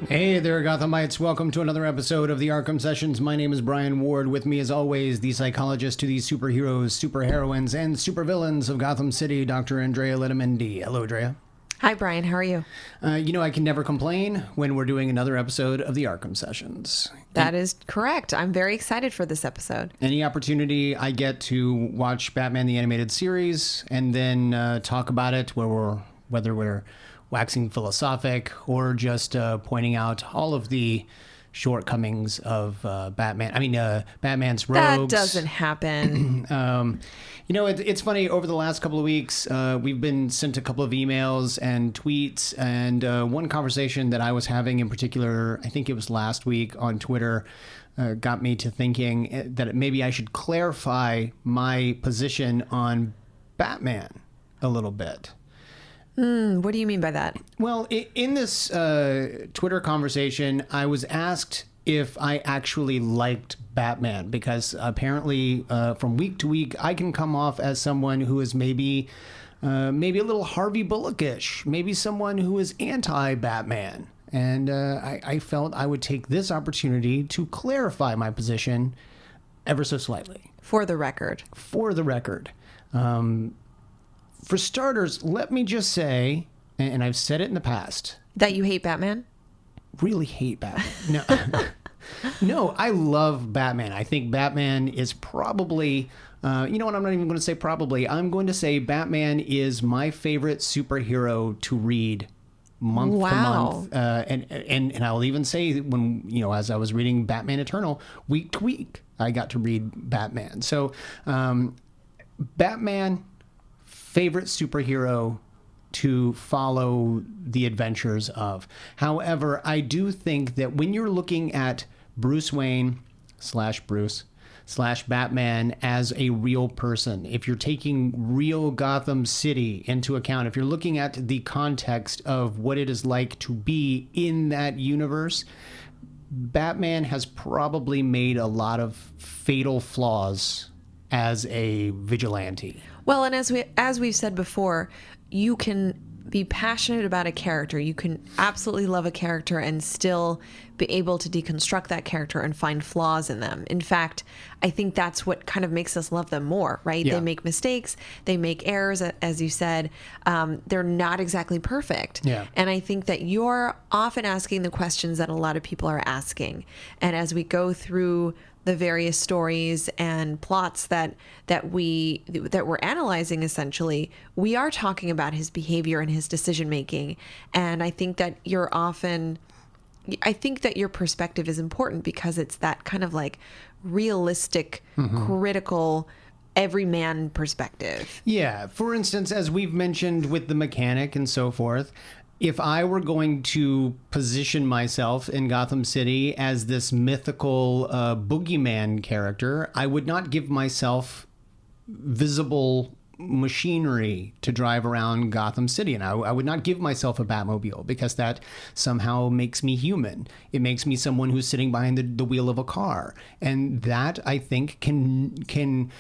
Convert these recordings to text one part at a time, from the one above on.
Hey there, Gothamites. Welcome to another episode of the Arkham Sessions. My name is Brian Ward. With me, as always, the psychologist to these superheroes, superheroines, and supervillains of Gotham City, Dr. Andrea Letamendi. Hello, Andrea. Hi, Brian. How are you? I can never complain when we're doing another episode of the Arkham Sessions. That is correct. I'm very excited for this episode. Any opportunity I get to watch Batman the Animated Series and then talk about it, whether we're waxing philosophic or just pointing out all of the shortcomings of Batman. Batman's rogues. That doesn't happen. It's funny. Over the last couple of weeks, we've been sent a couple of emails and tweets, and one conversation that I was having in particular, I think it was last week on Twitter, got me to thinking that maybe I should clarify my position on Batman a little bit. What do you mean by that? Well, in this Twitter conversation, I was asked if I actually liked Batman, because apparently from week to week, I can come off as someone who is maybe a little Harvey Bullock-ish, maybe someone who is anti-Batman. And I felt I would take this opportunity to clarify my position ever so slightly. For the record. For starters, let me just say, and I've said it in the past, that you hate Batman? Really hate Batman. No, no, I love Batman. I think Batman is probably, you know what, I'm not even going to say probably. I'm going to say Batman is my favorite superhero to read month to month. And I'll even say when, as I was reading Batman Eternal, week to week, I got to read Batman. So Batman, favorite superhero to follow the adventures of. However, I do think that when you're looking at Bruce Wayne / Bruce / Batman as a real person, if you're taking real Gotham City into account, if you're looking at the context of what it is like to be in that universe, Batman has probably made a lot of fatal flaws as a vigilante. Well, and as we've said before, you can be passionate about a character. You can absolutely love a character and still be able to deconstruct that character and find flaws in them. In fact, I think that's what kind of makes us love them more, right? Yeah. They make mistakes, they make errors, as you said. They're not exactly perfect. Yeah. And I think that you're often asking the questions that a lot of people are asking. And as we go through the various stories and plots that we're analyzing, essentially, we are talking about his behavior and his decision making. And I think that your perspective is important because it's that kind of like realistic, critical, everyman perspective. Yeah. For instance, as we've mentioned with the mechanic and so forth, if I were going to position myself in Gotham City as this mythical boogeyman character, I would not give myself visible machinery to drive around Gotham City. And I would not give myself a Batmobile because that somehow makes me human. It makes me someone who's sitting behind the wheel of a car. And that, I think, can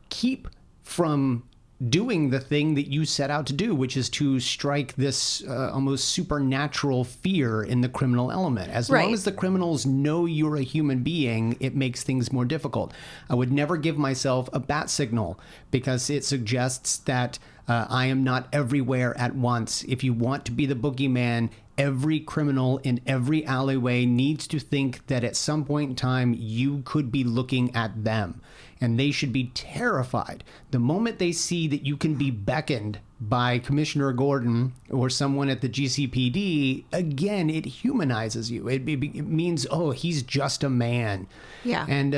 keep from doing the thing that you set out to do, which is to strike this almost supernatural fear in the criminal element. As long as the criminals know you're a human being, it makes things more difficult. I would never give myself a bat signal because it suggests that I am not everywhere at once. If you want to be the boogeyman, every criminal in every alleyway needs to think that at some point in time you could be looking at them. And they should be terrified. The moment they see that you can be beckoned by Commissioner Gordon or someone at the GCPD, again, it humanizes you. It means, oh, he's just a man. Yeah. And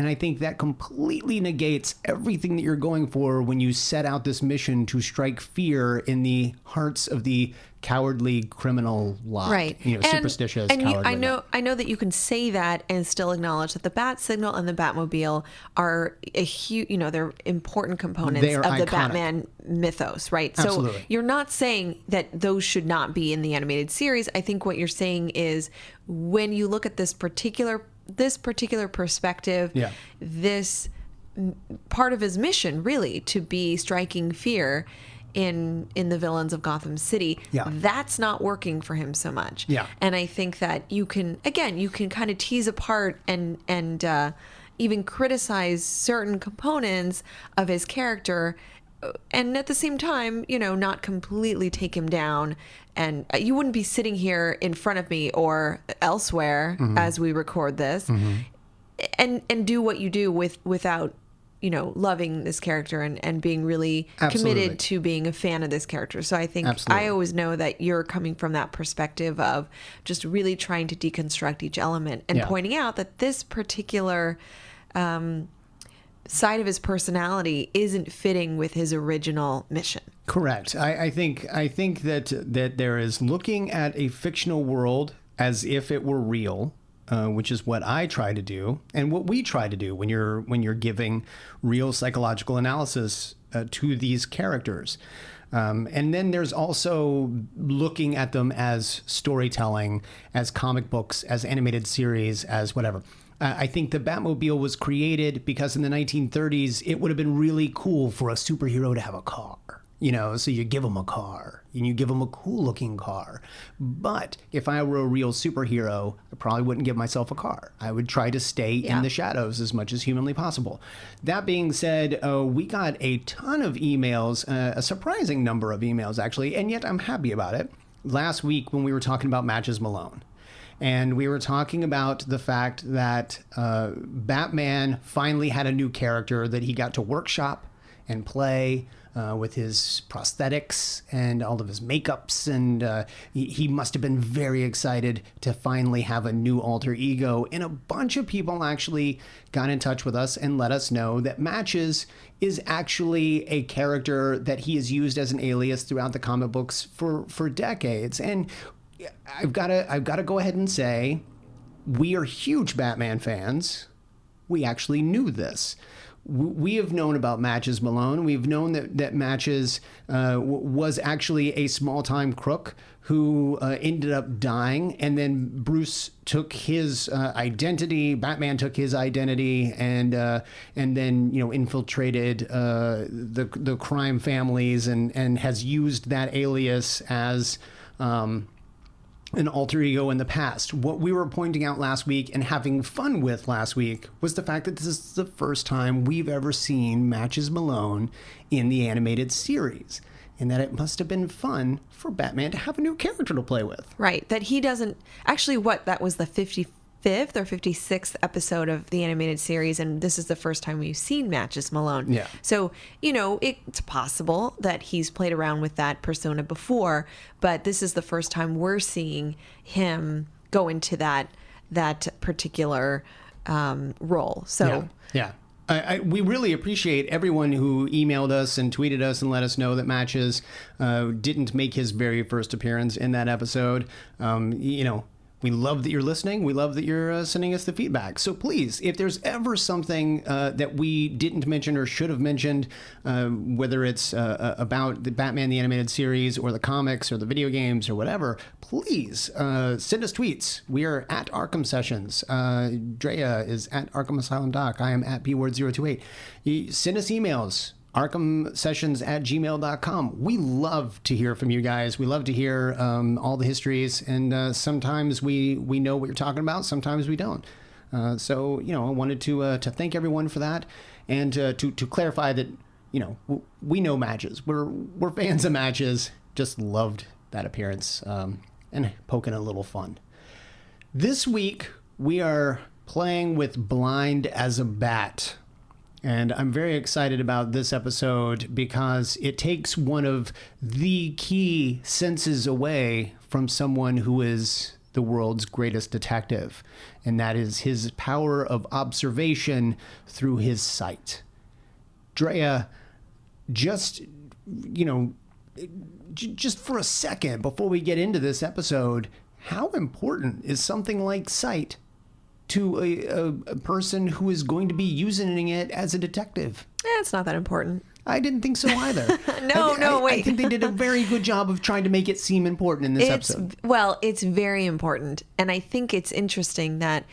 I think that completely negates everything that you're going for when you set out this mission to strike fear in the hearts of the cowardly criminal lot. Right. Superstitious, and cowardly. I know that you can say that and still acknowledge that the bat signal and the Batmobile are a huge, they're important components of iconic. the Batman mythos, right? Absolutely. So you're not saying that those should not be in the animated series. I think what you're saying is when you look at this particular perspective, this part of his mission really to be striking fear, in the villains of Gotham City, Yeah. that's not working for him so much. Yeah. And I think that you can kind of tease apart and even criticize certain components of his character, and at the same time, not completely take him down. And you wouldn't be sitting here in front of me or elsewhere as we record this and do what you do without loving this character and being really committed to being a fan of this character. So I think I always know that you're coming from that perspective of just really trying to deconstruct each element and pointing out that this particular side of his personality isn't fitting with his original mission. Correct. I think that there is looking at a fictional world as if it were real, which is what I try to do, and what we try to do when you're giving real psychological analysis to these characters. And then there's also looking at them as storytelling, as comic books, as animated series, as whatever. I think the Batmobile was created because in the 1930s, it would have been really cool for a superhero to have a car. So you give them a car and you give them a cool looking car. But if I were a real superhero, I probably wouldn't give myself a car. I would try to stay in the shadows as much as humanly possible. That being said, we got a ton of emails, a surprising number of emails actually, and yet I'm happy about it. Last week when we were talking about Matches Malone. And we were talking about the fact that Batman finally had a new character that he got to workshop and play with his prosthetics and all of his makeups. And he must have been very excited to finally have a new alter ego. And a bunch of people actually got in touch with us and let us know that Matches is actually a character that he has used as an alias throughout the comic books for decades. And I've got to go ahead and say, we are huge Batman fans. We actually knew this. We have known about Matches Malone. We've known that Matches was actually a small-time crook who ended up dying, and then Bruce took his identity. Batman took his identity, and then infiltrated the crime families, and has used that alias as an alter ego in the past. What we were pointing out last week and having fun with last week was the fact that this is the first time we've ever seen Matches Malone in the animated series, and that it must have been fun for Batman to have a new character to play with. Right. That he doesn't actually, that was the 55th or 56th episode of the animated series, and this is the first time we've seen Matches Malone. Yeah. So, it's possible that he's played around with that persona before, but this is the first time we're seeing him go into that particular role. So yeah. We really appreciate everyone who emailed us and tweeted us and let us know that Matches didn't make his very first appearance in that episode. We love that you're listening. We love that you're sending us the feedback. So please, if there's ever something that we didn't mention or should have mentioned, whether it's about the Batman the Animated Series or the comics or the video games or whatever, please send us tweets. We are at Arkham Sessions. Drea is at Arkham Asylum Doc. I am at bword028. Send us emails. ArkhamSessions@gmail.com. We love to hear from you guys. We love to hear all the histories, and sometimes we know what you're talking about, sometimes we don't. So I wanted to thank everyone for that, and to clarify that we know Matches. We're fans of Matches. Just loved that appearance and poking a little fun. This week we are playing with Blind as a Bat. And I'm very excited about this episode because it takes one of the key senses away from someone who is the world's greatest detective, and that is his power of observation through his sight. Drea, just for a second before we get into this episode, how important is something like sight to a person who is going to be using it as a detective? It's not that important. I didn't think so either. Wait. I think they did a very good job of trying to make it seem important in this episode. Well, it's very important. And I think it's interesting that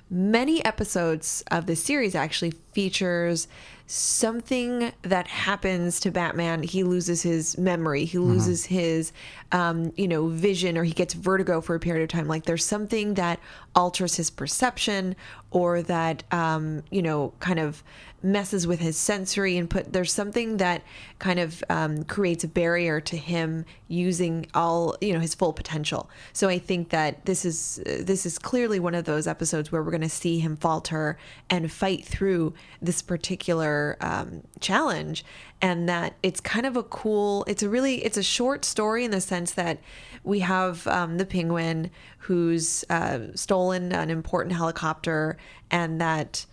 many episodes of this series actually features something that happens to Batman. He loses his memory. He loses his, vision, or he gets vertigo for a period of time. Like there's something that alters his perception, or that, kind of messes with his sensory input. There's something that kind of creates a barrier to him using all, his full potential. So I think that this is clearly one of those episodes where we're going to see him falter and fight through this particular challenge. And that it's kind of it's a short story in the sense that we have the Penguin who's stolen an important helicopter, and that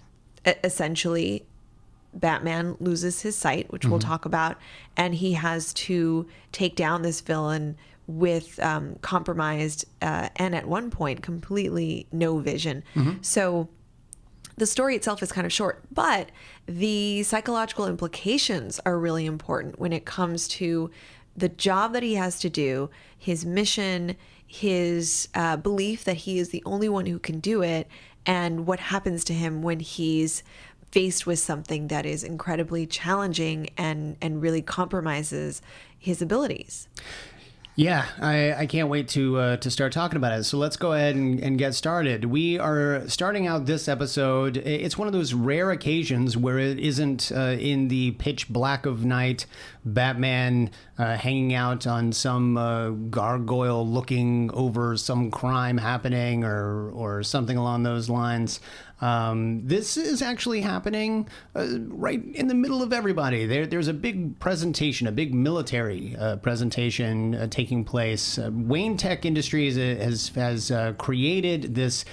essentially Batman loses his sight, which we'll talk about, and he has to take down this villain with compromised and at one point completely no vision. So the story itself is kind of short, but the psychological implications are really important when it comes to the job that he has to do, his mission, his belief that he is the only one who can do it, and what happens to him when he's faced with something that is incredibly challenging and really compromises his abilities. Yeah, I can't wait to start talking about it. So let's go ahead and get started. We are starting out this episode. It's one of those rare occasions where it isn't in the pitch black of night, Batman hanging out on some gargoyle looking over some crime happening or something along those lines. This is actually happening right in the middle of everybody. There's a big presentation, a big military presentation taking place. WayneTech Industries has created this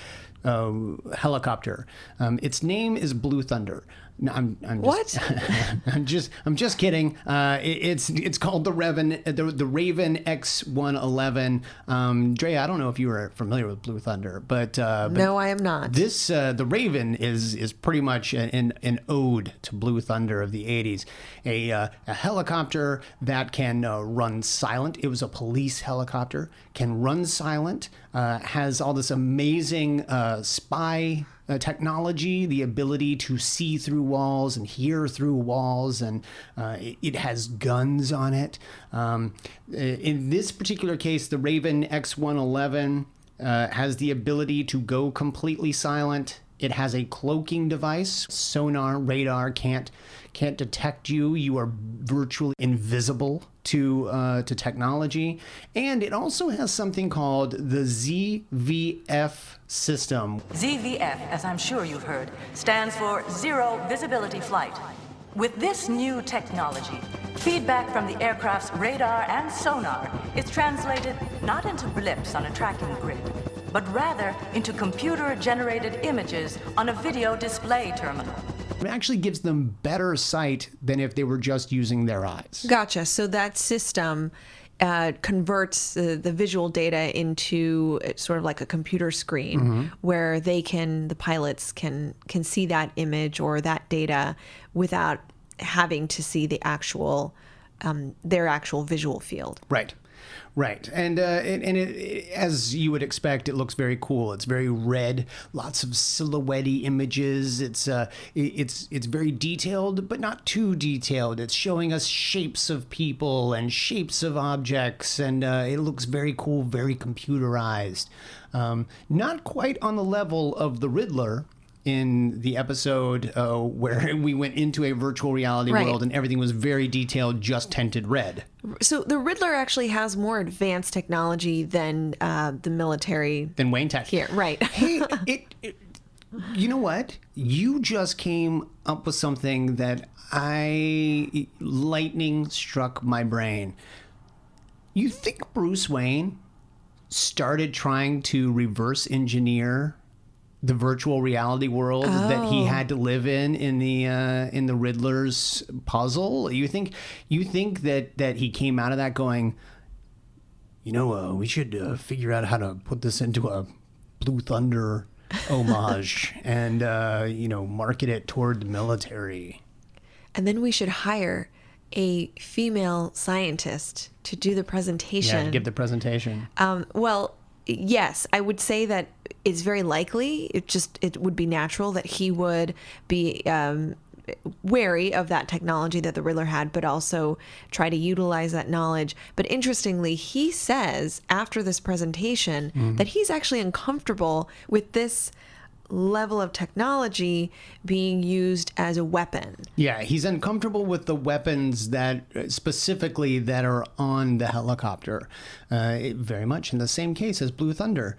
helicopter. Its name is Blue Thunder. No, I'm just, What? I'm just kidding. It's called the Raven X111. Drea, I don't know if you were familiar with Blue Thunder, but No, I am not. This the Raven is pretty much an ode to Blue Thunder of the 80s. A helicopter that can run silent. It was a police helicopter, can run silent, has all this amazing spy technology, the ability to see through walls and hear through walls, and it has guns on it. In this particular case, the Raven X111 has the ability to go completely silent. It has a cloaking device. Sonar, radar can't detect you. You are virtually invisible to technology. And it also has something called the ZVF system. ZVF, as I'm sure you've heard, stands for Zero Visibility Flight. With this new technology, feedback from the aircraft's radar and sonar is translated not into blips on a tracking grid, but rather into computer-generated images on a video display terminal. It actually gives them better sight than if they were just using their eyes. Gotcha. So that system converts the visual data into sort of like a computer screen where the pilots can see that image or that data without having to see the actual their actual visual field. Right, and it, as you would expect, it looks very cool. It's very red, lots of silhouette-y images. It's very detailed, but not too detailed. It's showing us shapes of people and shapes of objects, and it looks very cool, very computerized. Not quite on the level of the Riddler in the episode where we went into a virtual reality world and everything was very detailed, just tinted red. So the Riddler actually has more advanced technology than the military. Than WayneTech. Here, right. Hey, you know what? You just came up with something that lightning struck my brain. You think Bruce Wayne started trying to reverse engineer the virtual reality world that he had to live in the Riddler's puzzle? You think that he came out of that going, we should figure out how to put this into a Blue Thunder homage and market it toward the military, and then we should hire a female scientist to do the presentation. Yeah, to give the presentation. Well, yes, I would say that it's very likely, it would be natural that he would be wary of that technology that the Riddler had, but also try to utilize that knowledge. But interestingly, he says after this presentation that he's actually uncomfortable with this level of technology being used as a weapon. Yeah, he's uncomfortable with the weapons that specifically that are on the helicopter. Very much in the same case as Blue Thunder.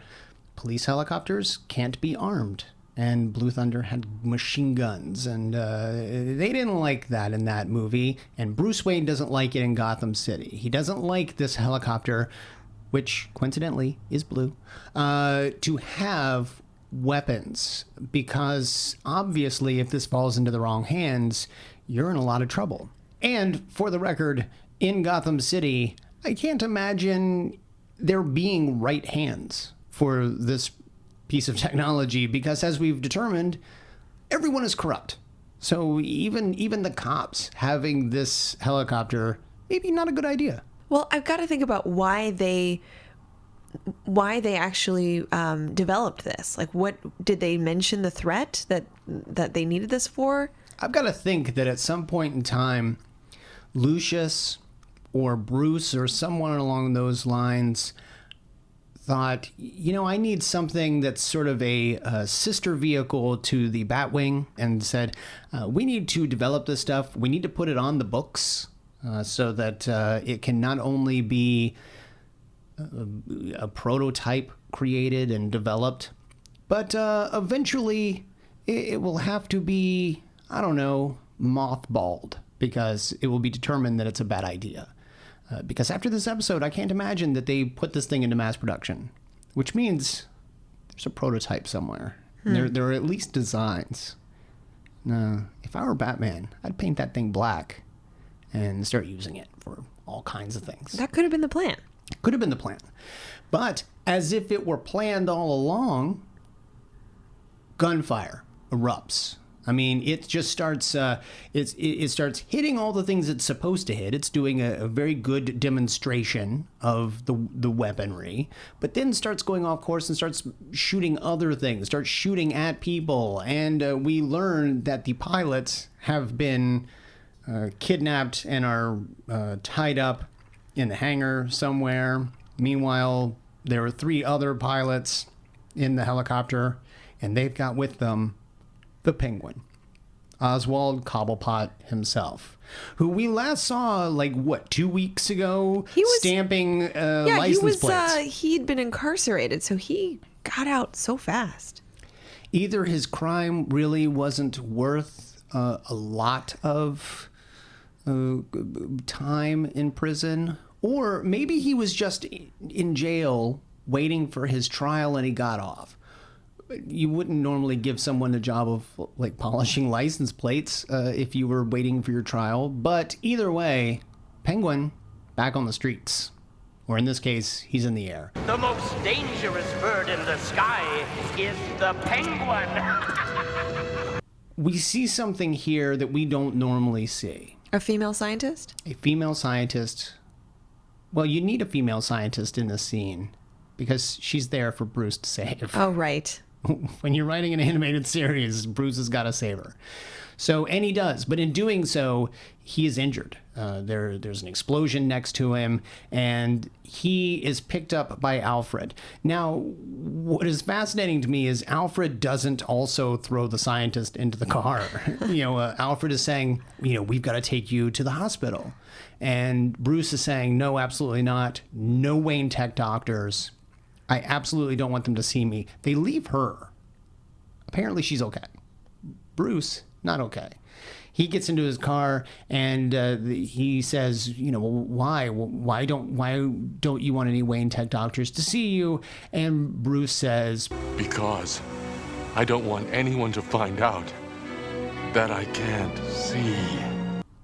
Police helicopters can't be armed. And Blue Thunder had machine guns, and they didn't like that in that movie. And Bruce Wayne doesn't like it in Gotham City. He doesn't like this helicopter, which coincidentally is blue, to have weapons, because obviously if this falls into the wrong hands, you're in a lot of trouble. And for the record, in Gotham City, I can't imagine there being right hands for this piece of technology, because as we've determined, everyone is corrupt. So even the cops having this helicopter, maybe not a good idea. Well, I've got to think about why they actually developed this. Like, what did they mention the threat that they needed this for? I've got to think that at some point in time, Lucius or Bruce or someone along those lines thought, I need something that's sort of a sister vehicle to the Batwing, and said, we need to develop this stuff. We need to put it on the books so that it can not only be a prototype created and developed, but eventually it will have to be, mothballed, because it will be determined that it's a bad idea. Because after this episode, I can't imagine that they put this thing into mass production, which means there's a prototype somewhere. There are at least designs. If I were Batman, I'd paint that thing black and start using it for all kinds of things. That could have been the plan. Could have been the plan. But as if it were planned all along, gunfire erupts. I mean, it just starts, it starts hitting all the things it's supposed to hit. It's doing a very good demonstration of the weaponry, but then starts going off course and starts shooting other things, starts shooting at people. And we learn that the pilots have been kidnapped and are tied up in the hangar somewhere. Meanwhile, there are 3 other pilots in the helicopter, and they've got with them the Penguin, Oswald Cobblepot himself, who we last saw 2 weeks ago, stamping license plates. He'd been incarcerated, so he got out so fast. Either his crime really wasn't worth a lot of time in prison, or maybe he was just in jail waiting for his trial and he got off. You wouldn't normally give someone a job of polishing license plates if you were waiting for your trial. But either way, Penguin back on the streets. Or in this case, he's in the air. The most dangerous bird in the sky is the penguin. We see something here that we don't normally see. A female scientist? A female scientist. Well, you need a female scientist in this scene because she's there for Bruce to save. Oh, right. When you're writing an animated series, Bruce has got to save her. So, and he does. But in doing so, he is injured. There's an explosion next to him, and he is picked up by Alfred. Now, what is fascinating to me is Alfred doesn't also throw the scientist into the car. Alfred is saying, we've got to take you to the hospital. And Bruce is saying, no, absolutely not. No WayneTech doctors. I absolutely don't want them to see me. They leave her. Apparently she's okay. Bruce, not okay. He gets into his car and he says, why don't you want any WayneTech doctors to see you? And Bruce says, because I don't want anyone to find out that I can't see.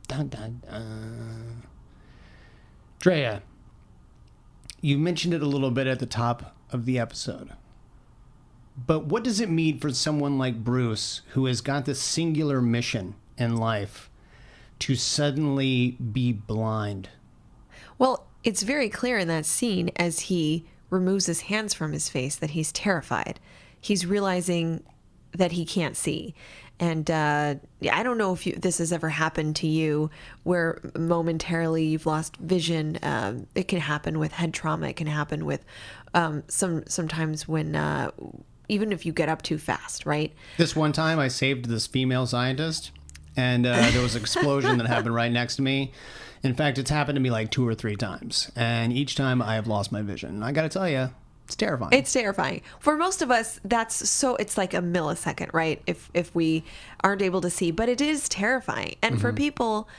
Dun, dun, dun. Drea, you mentioned it a little bit at the top of the episode. But what does it mean for someone like Bruce, who has got this singular mission in life, to suddenly be blind? Well, it's very clear in that scene as he removes his hands from his face that he's terrified. He's realizing that he can't see. And I don't know if this has ever happened to you where momentarily you've lost vision. It can happen with head trauma. It can happen with sometimes when even if you get up too fast, right? This one time I saved this female scientist, and there was an explosion that happened right next to me. In fact, it's happened to me like 2 or 3 times, and each time I have lost my vision. I got to tell you, it's terrifying. It's terrifying. For most of us, it's like a millisecond, right? If we aren't able to see, but it is terrifying. And for people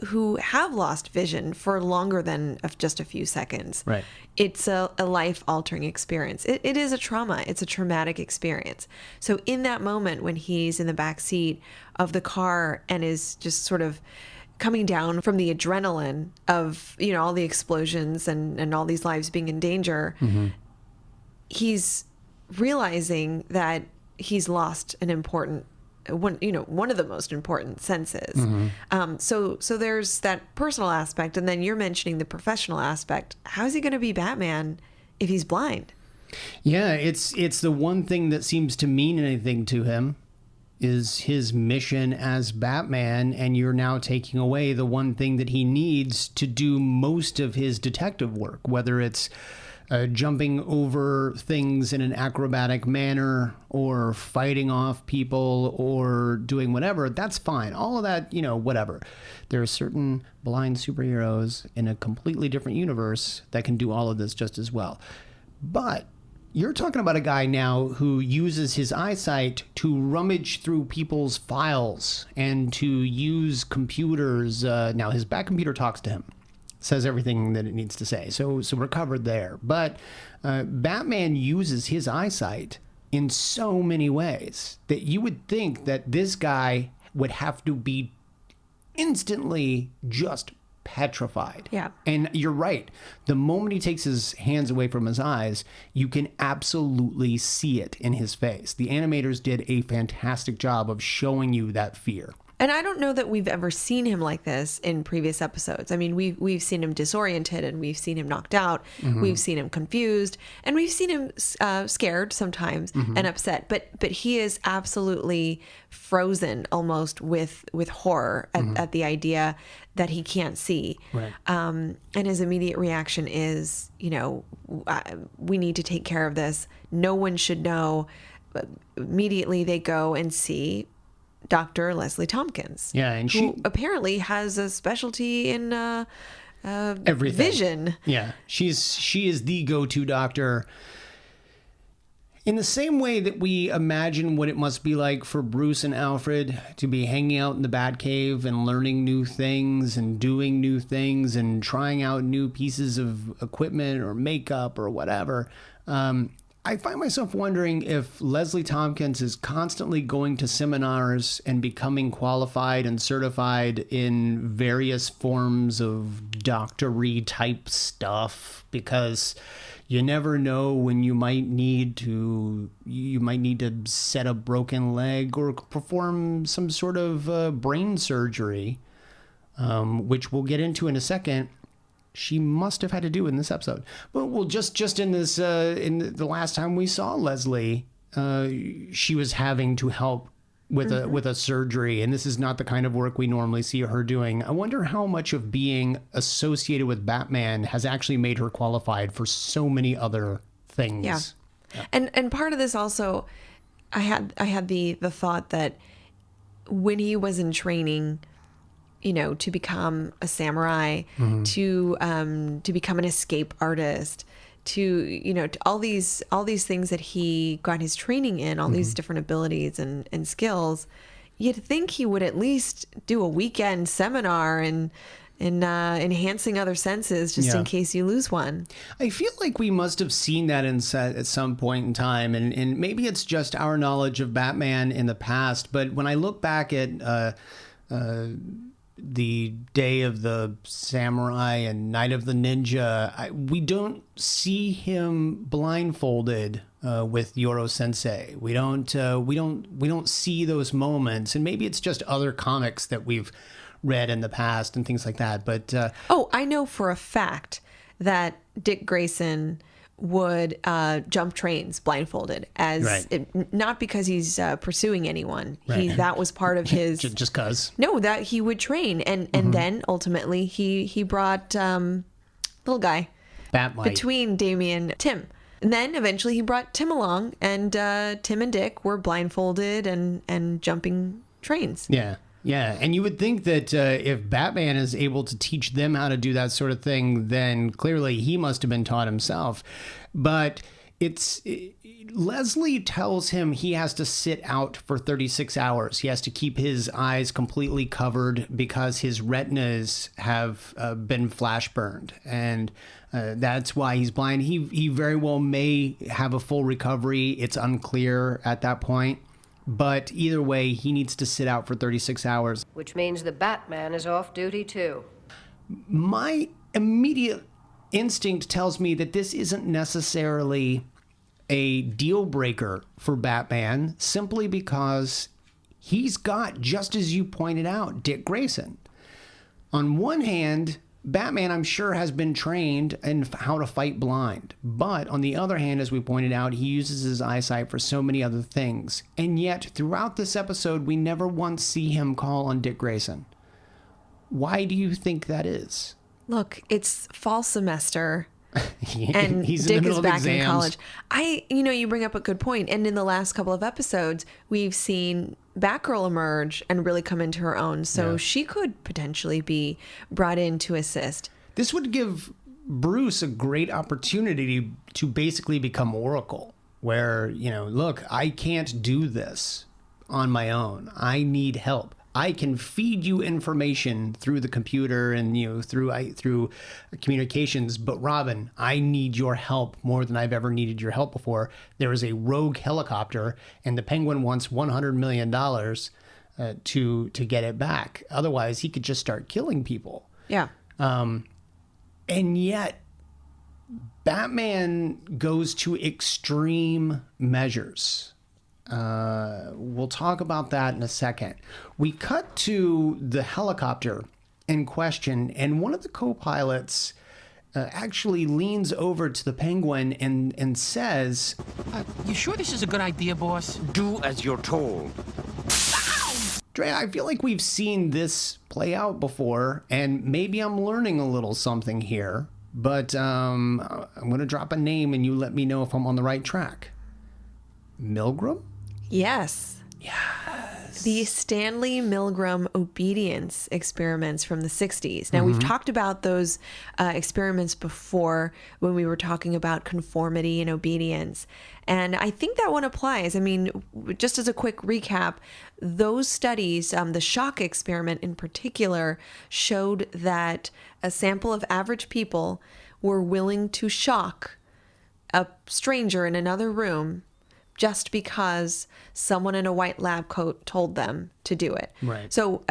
who have lost vision for longer than just a few seconds, right, it's a life-altering experience. It is a trauma. It's a traumatic experience. So in that moment when he's in the back seat of the car and is just sort of coming down from the adrenaline of, all the explosions and all these lives being in danger, he's realizing that he's lost an important one of the most important senses. So there's that personal aspect, and then you're mentioning the professional aspect. How is he going to be Batman if he's blind? Yeah, it's the one thing that seems to mean anything to him is his mission as Batman, and you're now taking away the one thing that he needs to do most of his detective work, whether it's jumping over things in an acrobatic manner or fighting off people or doing whatever. That's fine. All of that, whatever. There are certain blind superheroes in a completely different universe that can do all of this just as well. But you're talking about a guy now who uses his eyesight to rummage through people's files and to use computers. Now, his back computer talks to him, says everything that it needs to say. So we're covered there. But Batman uses his eyesight in so many ways that you would think that this guy would have to be instantly just petrified. Yeah. And you're right. The moment he takes his hands away from his eyes, you can absolutely see it in his face. The animators did a fantastic job of showing you that fear. And I don't know that we've ever seen him like this in previous episodes. I mean, we've seen him disoriented, and we've seen him knocked out. We've seen him confused, and we've seen him scared sometimes and upset. But he is absolutely frozen, almost with horror at the idea that he can't see. Right. And his immediate reaction is, we need to take care of this. No one should know. But immediately they go and see Dr. Leslie Tompkins. Yeah, and who apparently has a specialty in everything. Vision. Yeah, she is the go-to doctor. In the same way that we imagine what it must be like for Bruce and Alfred to be hanging out in the Batcave and learning new things and doing new things and trying out new pieces of equipment or makeup or whatever, I find myself wondering if Leslie Tompkins is constantly going to seminars and becoming qualified and certified in various forms of doctory type stuff, because you never know when you might need to set a broken leg or perform some sort of brain surgery, which we'll get into in a second. She must have had to do in this episode. But well, just in this, in the last time we saw Leslie, she was having to help with a surgery, and this is not the kind of work we normally see her doing. I wonder how much of being associated with Batman has actually made her qualified for so many other things. Yeah. And part of this also, I had the thought that when he was in training, to become a samurai, to become an escape artist, to all these things that he got his training in, all these different abilities and skills, you'd think he would at least do a weekend seminar and enhancing other senses just in case you lose one. I feel like we must have seen that at some point in time, and maybe it's just our knowledge of Batman in the past, but when I look back at the Day of the Samurai and Night of the Ninja, we don't see him blindfolded with Yoro Sensei. We don't see those moments, and maybe it's just other comics that we've read in the past and things like that. But I know for a fact that Dick Grayson would jump trains blindfolded, as Right. not because he's pursuing anyone. That was part of his. Just cause. No, that he would train, and then ultimately he brought little guy Batmite. between Damien and Tim. And then eventually he brought Tim along, and Tim and Dick were blindfolded and jumping trains. Yeah. Yeah. And you would think that if Batman is able to teach them how to do that sort of thing, then clearly he must have been taught himself. But Leslie tells him he has to sit out for 36 hours. He has to keep his eyes completely covered because his retinas have been flash burned. And that's why he's blind. He very well may have a full recovery. It's unclear at that point. But either way, he needs to sit out for 36 hours. Which means the Batman is off duty too. My immediate instinct tells me that this isn't necessarily a deal breaker for Batman, simply because he's got, just as you pointed out, Dick Grayson. On one hand, Batman, I'm sure, has been trained in how to fight blind. But on the other hand, as we pointed out, he uses his eyesight for so many other things. And yet, throughout this episode, we never once see him call on Dick Grayson. Why do you think that is? Look, it's fall semester. And He's Dick in the middle is of back exams. in college. You bring up a good point. And in the last couple of episodes, we've seen Batgirl emerge and really come into her own. So she could potentially be brought in to assist. This would give Bruce a great opportunity to basically become Oracle, where, look, I can't do this on my own. I need help. I can feed you information through the computer and through communications, but Robin, I need your help more than I've ever needed your help before. There is a rogue helicopter, and the Penguin wants $100 million to get it back. Otherwise, he could just start killing people. Yeah. And yet, Batman goes to extreme measures. We'll talk about that in a second. We cut to the helicopter in question, and one of the co-pilots actually leans over to the Penguin and says, You sure this is a good idea, boss? Do as you're told. Dre, I feel like we've seen this play out before, and maybe I'm learning a little something here, but I'm going to drop a name and you let me know if I'm on the right track. Milgram? Yes. The Stanley Milgram Obedience experiments from the 60s. Now, we've talked about those experiments before when we were talking about conformity and obedience. And I think that one applies. I mean, just as a quick recap, those studies, the shock experiment in particular, showed that a sample of average people were willing to shock a stranger in another room just because someone in a white lab coat told them to do it. Right. So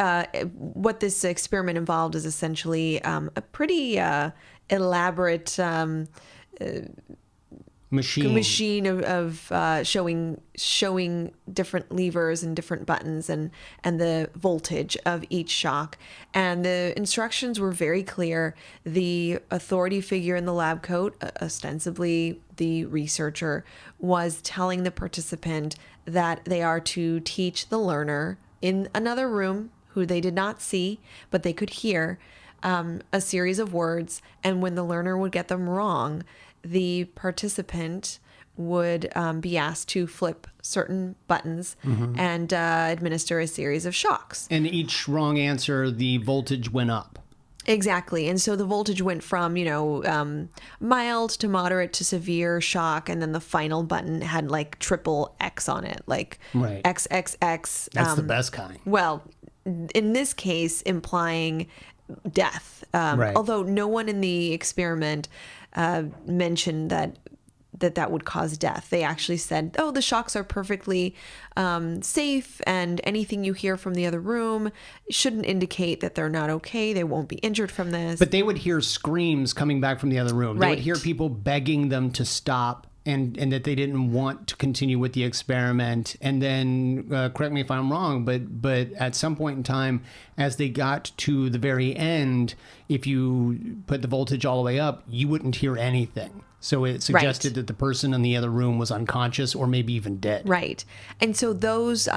what this experiment involved is essentially a pretty elaborate machine of showing different levers and different buttons and the voltage of each shock. And the instructions were very clear. The authority figure in the lab coat, ostensibly the researcher, was telling the participant that they are to teach the learner in another room, who they did not see, but they could hear, a series of words. And when the learner would get them wrong, the participant would be asked to flip certain buttons and administer a series of shocks. And each wrong answer, the voltage went up. Exactly. And so the voltage went from, mild to moderate to severe shock. And then the final button had like triple X on it, like Right. XXX. That's the best kind. Well, in this case, implying death. Right. Although no one in the experiment mentioned that would cause death. They actually said, oh, the shocks are perfectly safe, and anything you hear from the other room shouldn't indicate that they're not okay. They won't be injured from this. But they would hear screams coming back from the other room. They would Right. hear people begging them to stop and that they didn't want to continue with the experiment. And then, correct me if I'm wrong, but at some point in time, as they got to the very end, if you put the voltage all the way up, you wouldn't hear anything. So it suggested that the person in the other room was unconscious or maybe even dead. Right. And so those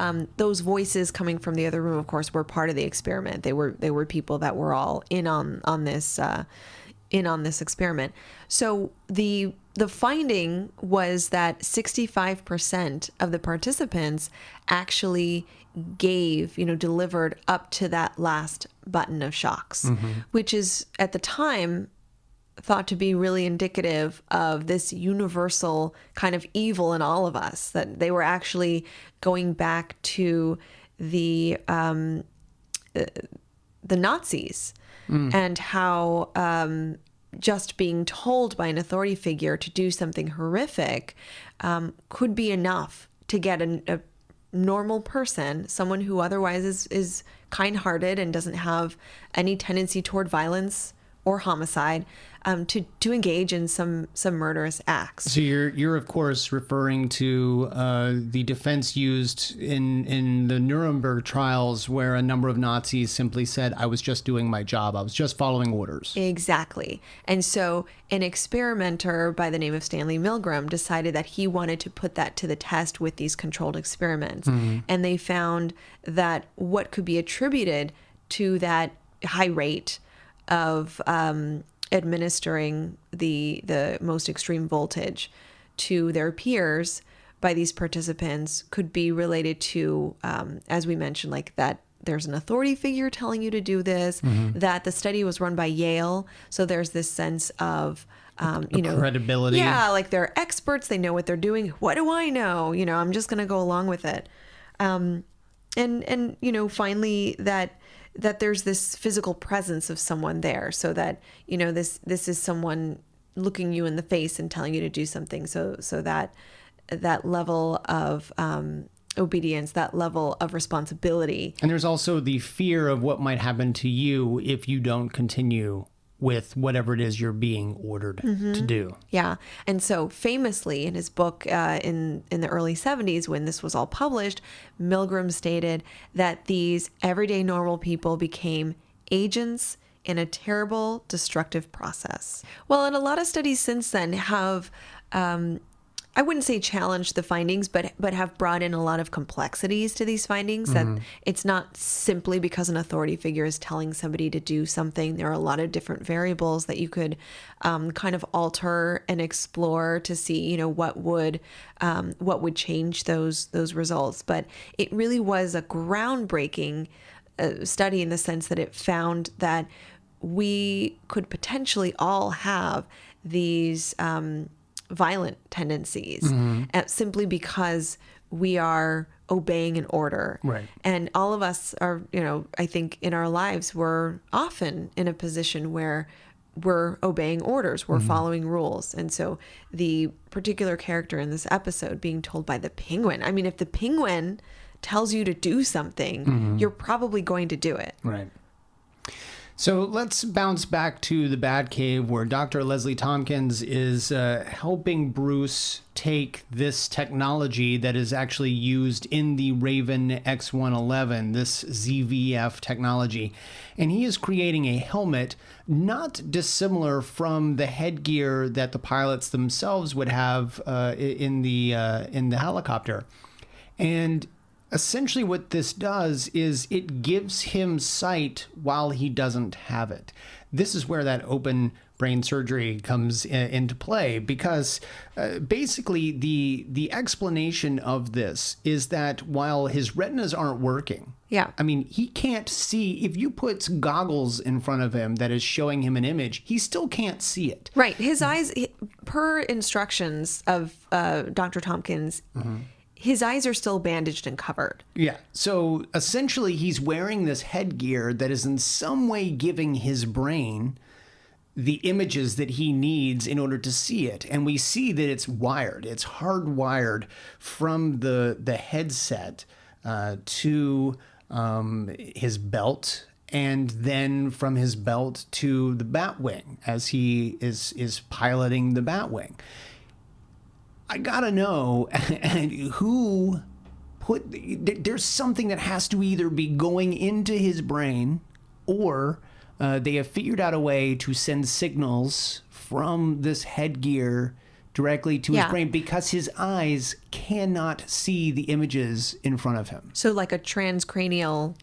voices coming from the other room, of course, were part of the experiment. They were people that were all in on this experiment. So the finding was that 65% of the participants actually delivered up to that last button of shocks, which is at the time thought to be really indicative of this universal kind of evil in all of us, that they were actually going back to the Nazis and how just being told by an authority figure to do something horrific could be enough to get a normal person, someone who otherwise is kind-hearted and doesn't have any tendency toward violence or homicide, to engage in some murderous acts. So you're of course referring to the defense used in the Nuremberg trials, where a number of Nazis simply said, "I was just doing my job. I was just following orders." Exactly. And so an experimenter by the name of Stanley Milgram decided that he wanted to put that to the test with these controlled experiments. And they found that what could be attributed to that high rate of administering the most extreme voltage to their peers by these participants could be related to, as we mentioned, like that there's an authority figure telling you to do this, that the study was run by Yale. So there's this sense of, credibility. Yeah, like they're experts. They know what they're doing. What do I know? I'm just going to go along with it. And finally that there's this physical presence of someone there, so that this is someone looking you in the face and telling you to do something, so that level of obedience, that level of responsibility. And there's also the fear of what might happen to you if you don't continue with whatever it is you're being ordered to do. Yeah. And so famously in his book in the early 70s, when this was all published, Milgram stated that these everyday normal people became agents in a terrible, destructive process. Well, and a lot of studies since then have, I wouldn't say challenged the findings, but have brought in a lot of complexities to these findings, that it's not simply because an authority figure is telling somebody to do something. There are a lot of different variables that you could kind of alter and explore to see, what would change those results. But it really was a groundbreaking study in the sense that it found that we could potentially all have these violent tendencies simply because we are obeying an order. Right. And all of us are, I think in our lives, we're often in a position where we're obeying orders, we're following rules. And so the particular character in this episode being told by the penguin, I mean, if the penguin tells you to do something, you're probably going to do it. Right. So let's bounce back to the Batcave, where Dr. Leslie Tompkins is helping Bruce take this technology that is actually used in the Raven X111, this ZVF technology. And he is creating a helmet not dissimilar from the headgear that the pilots themselves would have in the helicopter. And essentially what this does is it gives him sight while he doesn't have it. This is where that open brain surgery comes into play, because basically the explanation of this is that while his retinas aren't working, I mean, he can't see. If you put goggles in front of him that is showing him an image, he still can't see it. Right. His eyes, per instructions of Dr. Tompkins, his eyes are still bandaged and covered. Yeah. So essentially, he's wearing this headgear that is in some way giving his brain the images that he needs in order to see it. And we see that it's wired. It's hardwired from the headset to his belt, and then from his belt to the Batwing as he is piloting the Batwing. I gotta know who there's something that has to either be going into his brain, or they have figured out a way to send signals from this headgear directly to his brain, because his eyes cannot see the images in front of him. So like a transcranial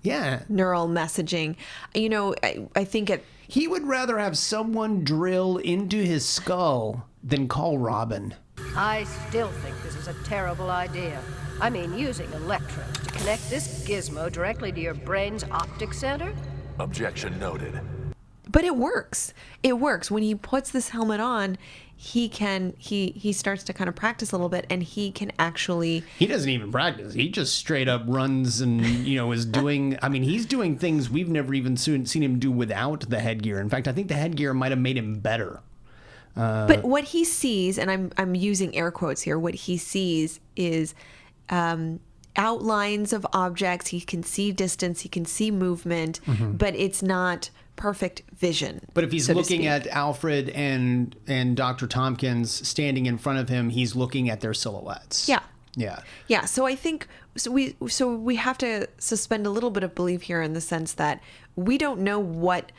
neural messaging. I think he would rather have someone drill into his skull than call Robin. I still think this is a terrible idea. I mean, using electrodes to connect this gizmo directly to your brain's optic center? Objection noted. But it works. It works. When he puts this helmet on, he starts to kind of practice a little bit, and he can actually... He doesn't even practice. He just straight up runs and, is doing... I mean, he's doing things we've never even seen him do without the headgear. In fact, I think the headgear might have made him better. But what he sees, and I'm using air quotes here, what he sees is outlines of objects. He can see distance, he can see movement, but it's not perfect vision. But if he's looking at Alfred and Dr. Tompkins standing in front of him, he's looking at their silhouettes. Yeah. So I think we have to suspend a little bit of belief here, in the sense that we don't know what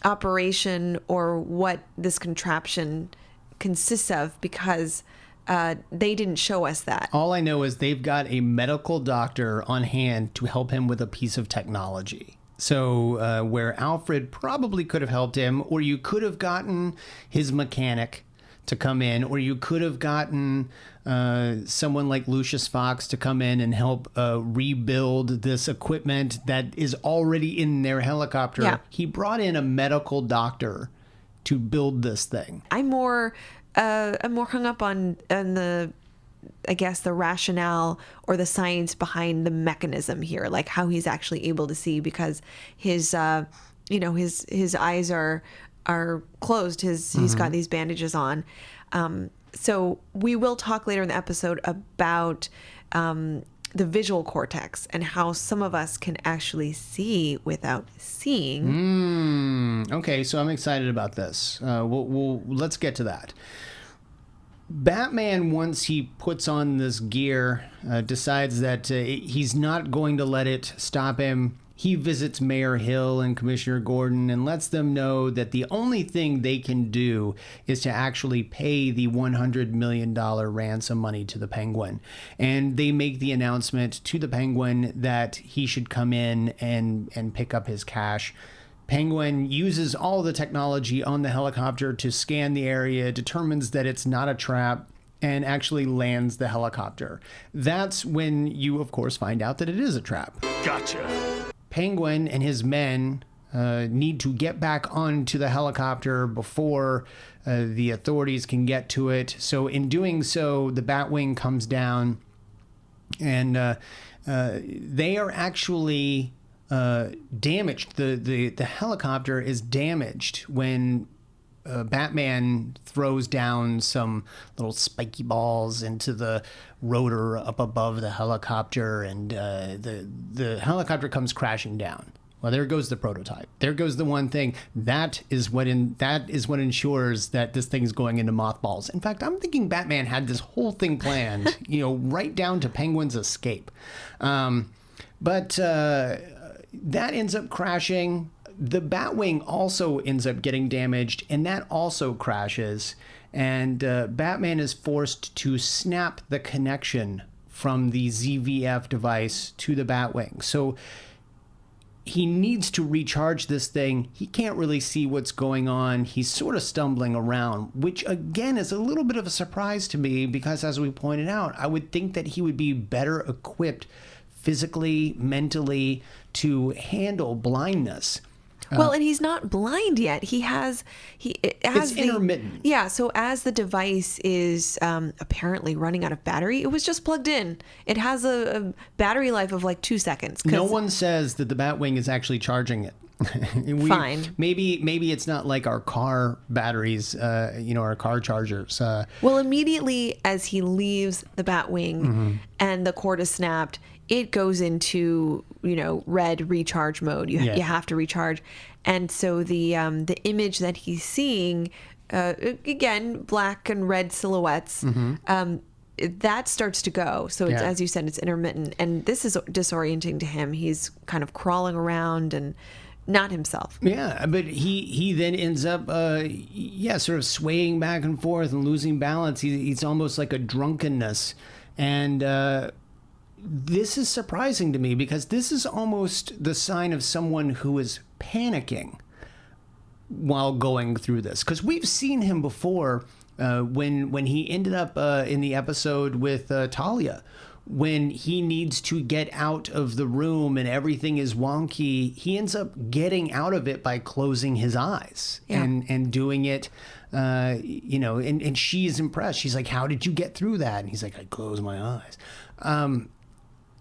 operation or what this contraption consists of, because they didn't show us that. All I know is they've got a medical doctor on hand to help him with a piece of technology. So where Alfred probably could have helped him, or you could have gotten his mechanic to come in, or you could have gotten someone like Lucius Fox to come in and help rebuild this equipment that is already in their helicopter. Yeah. He brought in a medical doctor to build this thing. I'm more hung up on the, I guess, the rationale or the science behind the mechanism here, like how he's actually able to see, because his eyes are closed. He's got these bandages on. So we will talk later in the episode about the visual cortex and how some of us can actually see without seeing. Okay, so I'm excited about this. Let's get to that. Batman, once he puts on this gear, decides that he's not going to let it stop him. He visits Mayor Hill and Commissioner Gordon and lets them know that the only thing they can do is to actually pay the $100 million ransom money to the Penguin. And they make the announcement to the Penguin that he should come in and pick up his cash. Penguin uses all the technology on the helicopter to scan the area, determines that it's not a trap, and actually lands the helicopter. That's when you, of course, find out that it is a trap. Gotcha. Penguin and his men need to get back onto the helicopter before the authorities can get to it. So in doing so, the Batwing comes down, and they are actually damaged. The helicopter is damaged when Batman throws down some little spiky balls into the rotor up above the helicopter, and the helicopter comes crashing down. Well, there goes the prototype. There goes the one thing. That is what ensures that this thing's going into mothballs. In fact, I'm thinking Batman had this whole thing planned, right down to Penguin's escape. But that ends up crashing. The Batwing also ends up getting damaged, and that also crashes. And Batman is forced to snap the connection from the ZVF device to the Batwing. So he needs to recharge this thing. He can't really see what's going on. He's sort of stumbling around, which again is a little bit of a surprise to me, because as we pointed out, I would think that he would be better equipped physically, mentally, to handle blindness. Well, and he's not blind yet. It's intermittent. Yeah. So as the device is apparently running out of battery, it was just plugged in. It has a battery life of like 2 seconds. No one says that the Batwing is actually charging it. Fine. Maybe it's not like our car batteries, our car chargers. Well, immediately as he leaves the Batwing and the cord is snapped, it goes into red recharge mode. You have to recharge, and so the image that he's seeing again, black and red silhouettes, that starts to go. So it's, as you said, it's intermittent. And this is disorienting to him. He's kind of crawling around and not himself. Yeah, but he then ends up, sort of swaying back and forth and losing balance. He's almost like a drunkenness. And this is surprising to me because this is almost the sign of someone who is panicking while going through this. Because we've seen him before when he ended up in the episode with Talia, when he needs to get out of the room and everything is wonky, he ends up getting out of it by closing his eyes and doing it, and she's impressed. She's like, how did you get through that? And he's like, I closed my eyes.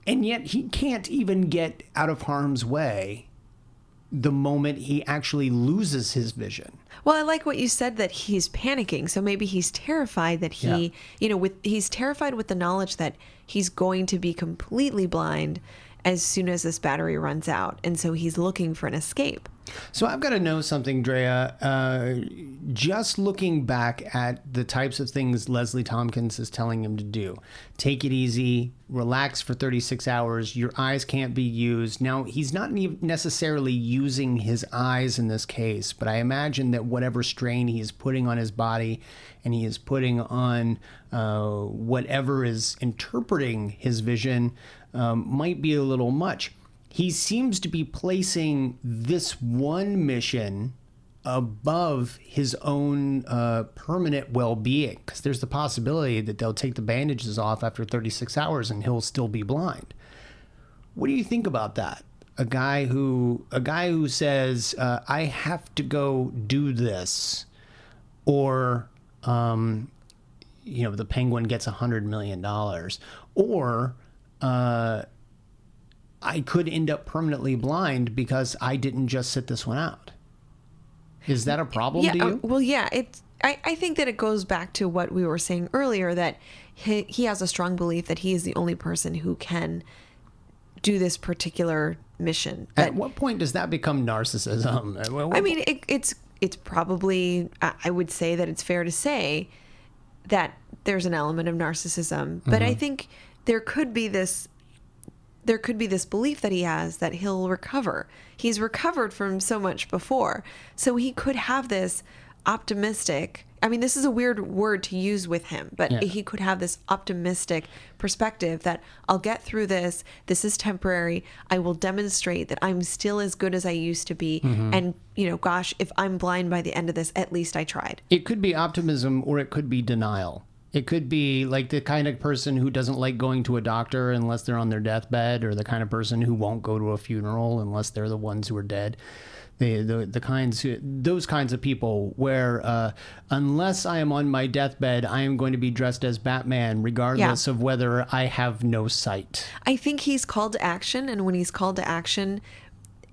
And yet he can't even get out of harm's way the moment he actually loses his vision. Well, I like what you said, that he's panicking. So maybe he's terrified that he's terrified with the knowledge that he's going to be completely blind as soon as this battery runs out. And so he's looking for an escape. So I've got to know something, Drea. Just looking back at the types of things Leslie Tompkins is telling him to do. Take it easy, relax for 36 hours, your eyes can't be used. Now, he's not necessarily using his eyes in this case, but I imagine that whatever strain he is putting on his body and he is putting on whatever is interpreting his vision might be a little much. He seems to be placing this one mission above his own permanent well-being, because there's the possibility that they'll take the bandages off after 36 hours and he'll still be blind. What do you think about that? A guy who says, I have to go do this, or the Penguin gets $100 million, or I could end up permanently blind because I didn't just sit this one out. Is that a problem to you? Well, yeah. I think that it goes back to what we were saying earlier, that he has a strong belief that he is the only person who can do this particular mission. At what point does that become narcissism? I mean, it's probably, I would say that it's fair to say that there's an element of narcissism. But I think there could be this belief that he has that he'll recover. He's recovered from so much before. So he could have this optimistic, I mean, this is a weird word to use with him, but he could have this optimistic perspective that I'll get through this. This is temporary. I will demonstrate that I'm still as good as I used to be. And, gosh, if I'm blind by the end of this, at least I tried. It could be optimism, or it could be denial. It could be like the kind of person who doesn't like going to a doctor unless they're on their deathbed, or the kind of person who won't go to a funeral unless they're the ones who are dead. Those kinds of people where unless I am on my deathbed, I am going to be dressed as Batman, regardless of whether I have no sight. I think he's called to action, and when he's called to action,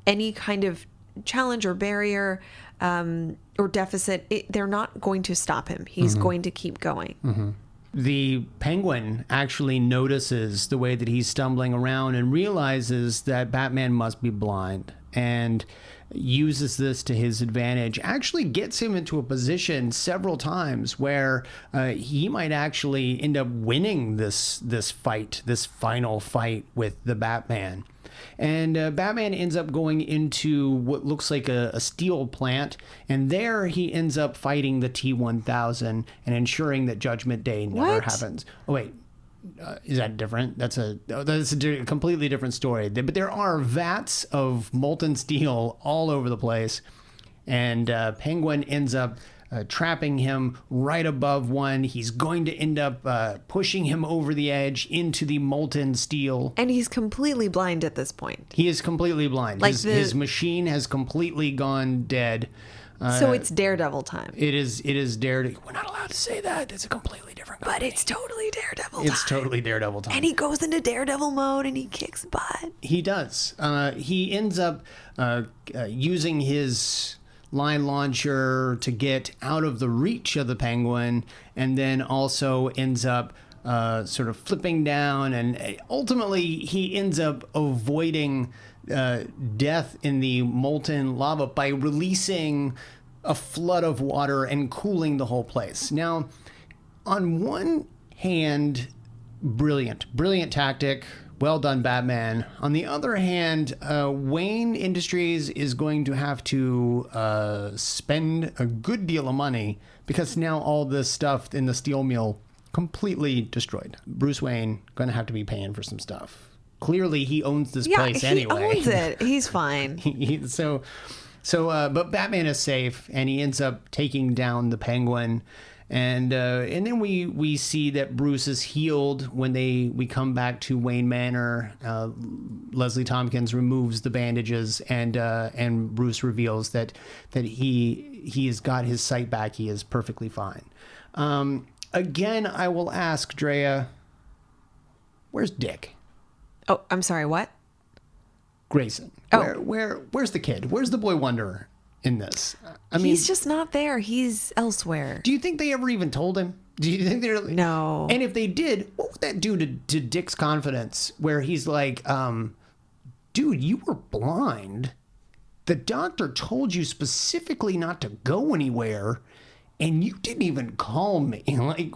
any kind of challenge or barrier or deficit, they're not going to stop him. He's going to keep going. The Penguin actually notices the way that he's stumbling around and realizes that Batman must be blind, and uses this to his advantage, actually gets him into a position several times where he might actually end up winning this final fight with the Batman. And Batman ends up going into what looks like a steel plant, and there he ends up fighting the T-1000 and ensuring that Judgment Day never happens. Oh, wait. Is that different? That's a completely different story. But there are vats of molten steel all over the place, and Penguin ends up trapping him right above one. He's going to end up pushing him over the edge into the molten steel. And he's completely blind at this point. He is completely blind. Like his machine has completely gone dead. So it's Daredevil time. It is Daredevil. We're not allowed to say that. It's a completely different company. But it's totally Daredevil time. It's totally Daredevil time. And he goes into Daredevil mode and he kicks butt. He does. He ends up using his line launcher to get out of the reach of the Penguin, and then also ends up sort of flipping down, and ultimately he ends up avoiding death in the molten lava by releasing a flood of water and cooling the whole place. Now, on one hand, brilliant tactic. Well done, Batman. On the other hand, Wayne Industries is going to have to spend a good deal of money because now all this stuff in the steel mill completely destroyed. Bruce Wayne going to have to be paying for some stuff. Clearly, he owns this place anyway. He owns it. He's fine. But Batman is safe, and he ends up taking down the Penguin. And then we see that Bruce is healed when we come back to Wayne Manor. Leslie Tompkins removes the bandages, and Bruce reveals that he has got his sight back. He is perfectly fine. Again, I will ask Drea, where's Dick? Oh, I'm sorry. What? Grayson. Oh. Where's the kid? Where's the boy wonder in this? I mean, he's just not there. He's elsewhere. Do you think they ever even told him? Do you think they're No? And if they did, what would that do to Dick's confidence? Where he's like, dude, you were blind. The doctor told you specifically not to go anywhere, and you didn't even call me. Like,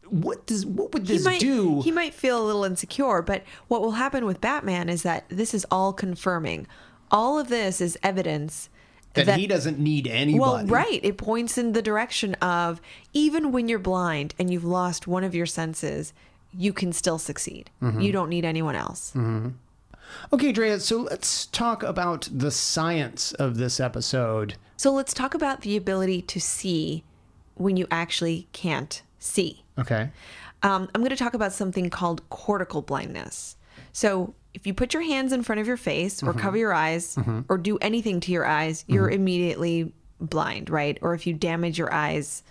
what would this do? He might feel a little insecure, but what will happen with Batman is that this is all confirming. All of this is evidence that he doesn't need anybody. Well, right. It points in the direction of even when you're blind and you've lost one of your senses, you can still succeed. Mm-hmm. You don't need anyone else. Mm-hmm. Okay, Drea, so let's talk about the science of this episode. So let's talk about the ability to see when you actually can't see. Okay. I'm going to talk about something called cortical blindness. So if you put your hands in front of your face or cover your eyes or do anything to your eyes, you're immediately blind, right? Or if you damage your eyes,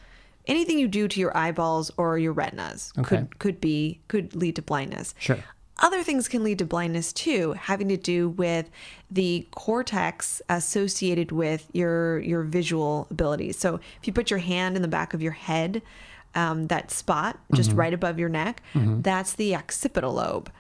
anything you do to your eyeballs or your retinas could lead to blindness. Sure. Other things can lead to blindness too, having to do with the cortex associated with your visual abilities. So if you put your hand in the back of your head, that spot just right above your neck, that's the occipital lobe.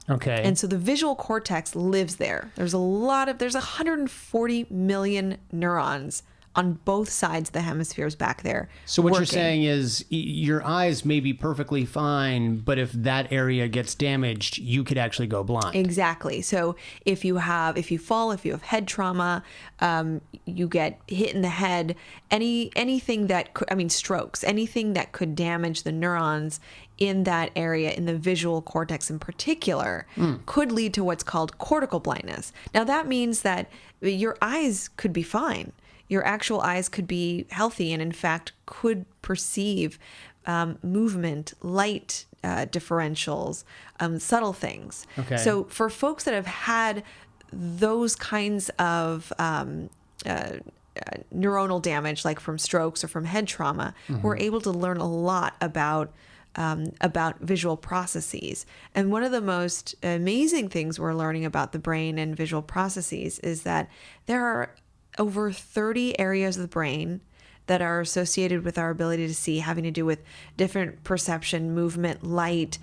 Okay. And so the visual cortex lives there. There's 140 million neurons on both sides of the hemispheres back there. So what you're saying is your eyes may be perfectly fine, but if that area gets damaged, you could actually go blind. Exactly. So if you fall, if you have head trauma, you get hit in the head, anything that could, strokes, anything that could damage the neurons in that area, in the visual cortex in particular, could lead to what's called cortical blindness. Now that means that your eyes could be fine. Your actual eyes could be healthy and in fact could perceive movement, light differentials, subtle things. Okay. So for folks that have had those kinds of neuronal damage, like from strokes or from head trauma, we're able to learn a lot about visual processes. And one of the most amazing things we're learning about the brain and visual processes is that there are over 30 areas of the brain that are associated with our ability to see, having to do with different perception, movement, light,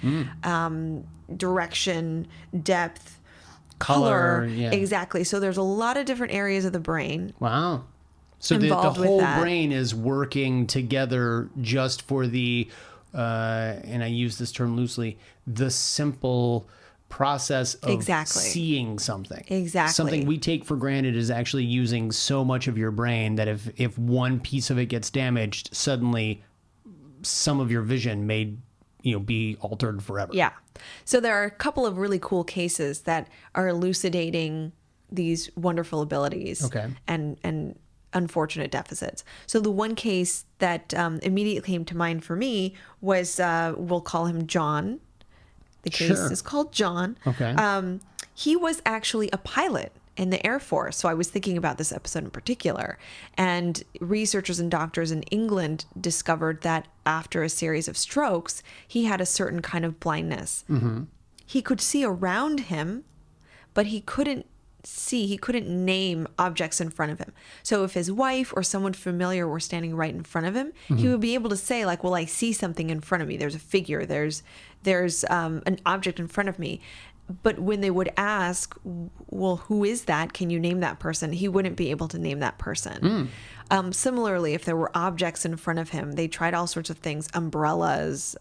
direction, depth, color. Yeah. Exactly. So there's a lot of different areas of the brain. Wow. So the whole brain is working together just for the, and I use this term loosely, the simple process of seeing something. Exactly. Something we take for granted is actually using so much of your brain that if one piece of it gets damaged, suddenly some of your vision may be altered forever. Yeah. So there are a couple of really cool cases that are elucidating these wonderful abilities and unfortunate deficits. So the one case that immediately came to mind for me was, we'll call him John. The case is called John. Okay. He was actually a pilot in the Air Force. So I was thinking about this episode in particular. And researchers and doctors in England discovered that after a series of strokes, he had a certain kind of blindness. Mm-hmm. He could see around him, but he couldn't name objects in front of him. So if his wife or someone familiar were standing right in front of him, he would be able to say, like, well, I see something in front of me. There's a figure. There's an object in front of me. But when they would ask, well, who is that? Can you name that person? He wouldn't be able to name that person. Similarly, if there were objects in front of him, they tried all sorts of things, umbrellas,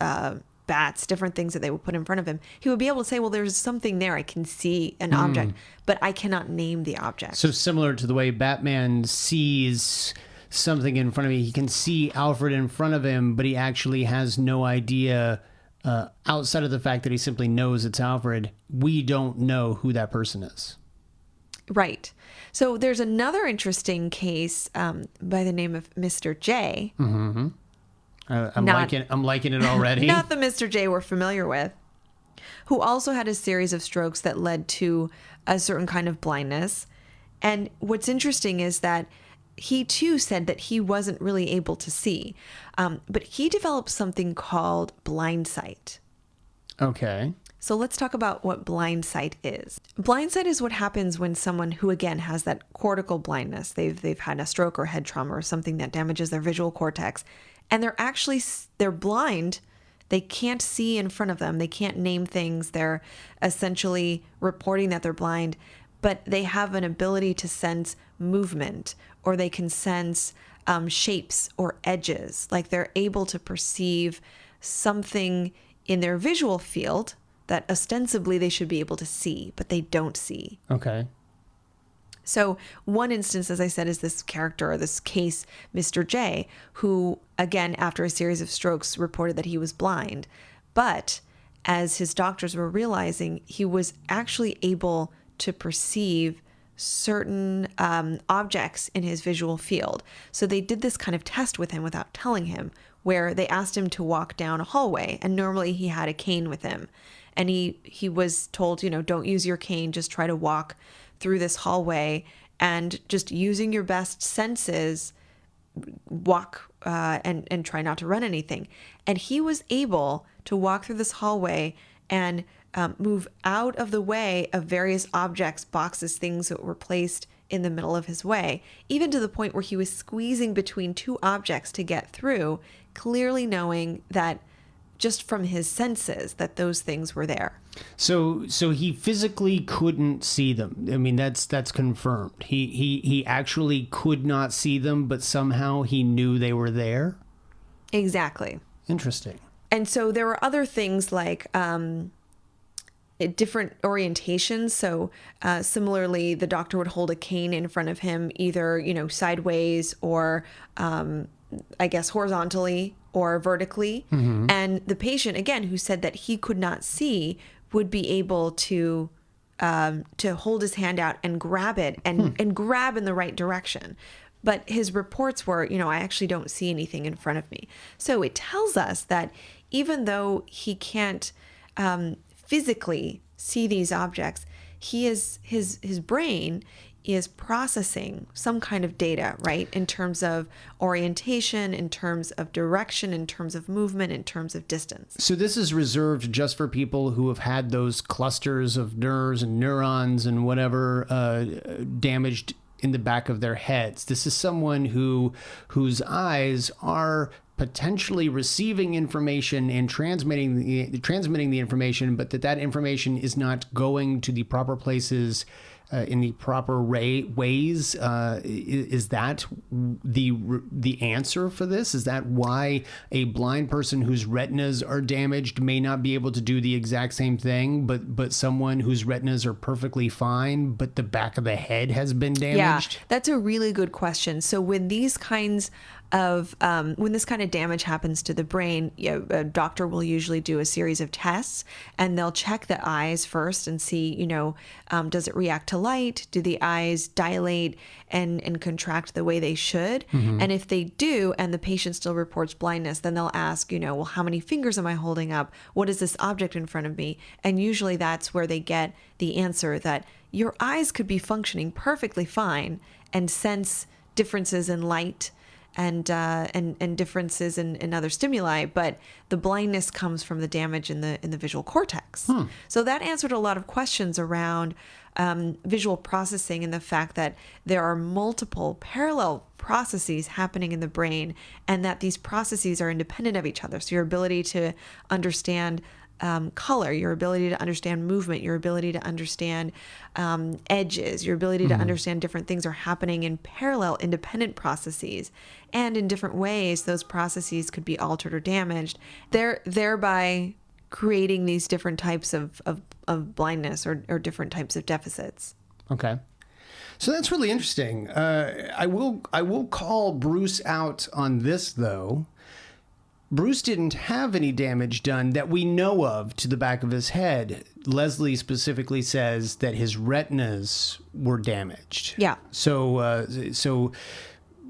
bats, different things that they would put in front of him. He would be able to say, well, there's something there. I can see an object, but I cannot name the object. So similar to the way Batman sees something in front of him, he can see Alfred in front of him, but he actually has no idea, outside of the fact that he simply knows it's Alfred. We don't know who that person is. Right. So there's another interesting case by the name of Mr. J. Mm-hmm. I'm liking it already. Not the Mr. J we're familiar with, who also had a series of strokes that led to a certain kind of blindness. And what's interesting is that he too said that he wasn't really able to see, but he developed something called blindsight. Okay. So let's talk about what blindsight is. Blindsight is what happens when someone who, again, has that cortical blindness, they've had a stroke or head trauma or something that damages their visual cortex, and they're blind. They can't see in front of them. They can't name things. They're essentially reporting that they're blind, but they have an ability to sense movement, or they can sense shapes or edges. Like they're able to perceive something in their visual field that ostensibly they should be able to see, but they don't see. Okay. So one instance, as I said, is this character or this case, Mr. J, who, again, after a series of strokes, reported that he was blind. But as his doctors were realizing, he was actually able to perceive certain objects in his visual field. So they did this kind of test with him without telling him, where they asked him to walk down a hallway, and normally he had a cane with him. And he was told, don't use your cane, just try to walk through this hallway, and just using your best senses, walk and try not to run anything. And he was able to walk through this hallway and move out of the way of various objects, boxes, things that were placed in the middle of his way, even to the point where he was squeezing between two objects to get through, clearly knowing that just from his senses that those things were there. So he physically couldn't see them. I mean, that's confirmed. He actually could not see them, but somehow he knew they were there. Exactly. Interesting. And so there were other things like different orientations. So similarly, the doctor would hold a cane in front of him, either, sideways or I guess horizontally or vertically. Mm-hmm. And the patient, again, who said that he could not see, would be able to hold his hand out and grab it and grab in the right direction. But his reports were, I actually don't see anything in front of me. So it tells us that even though he can't physically see these objects, his brain is processing some kind of data, right? In terms of orientation, in terms of direction, in terms of movement, in terms of distance. So this is reserved just for people who have had those clusters of nerves and neurons and whatever damaged in the back of their heads. This is someone whose eyes are potentially receiving information and transmitting the information, but that information is not going to the proper places in the proper ways. Is that the answer for this? Is that why a blind person whose retinas are damaged may not be able to do the exact same thing, but someone whose retinas are perfectly fine, but the back of the head has been damaged? Yeah, that's a really good question. So when these kinds of when this kind of damage happens to the brain, a doctor will usually do a series of tests, and they'll check the eyes first and see, does it react to light? Do the eyes dilate and contract the way they should? Mm-hmm. And if they do, and the patient still reports blindness, then they'll ask, well, how many fingers am I holding up? What is this object in front of me? And usually that's where they get the answer that your eyes could be functioning perfectly fine and sense differences in light and differences in other stimuli, but the blindness comes from the damage in the visual cortex. So that answered a lot of questions around visual processing and the fact that there are multiple parallel processes happening in the brain, and that these processes are independent of each other. So your ability to understand color, your ability to understand movement, your ability to understand edges, your ability to understand different things are happening in parallel, independent processes. And in different ways, those processes could be altered or damaged, thereby creating these different types of blindness or different types of deficits. Okay. So that's really interesting. I will call Bruce out on this, though. Bruce didn't have any damage done that we know of to the back of his head. Leslie specifically says that his retinas were damaged. Yeah. So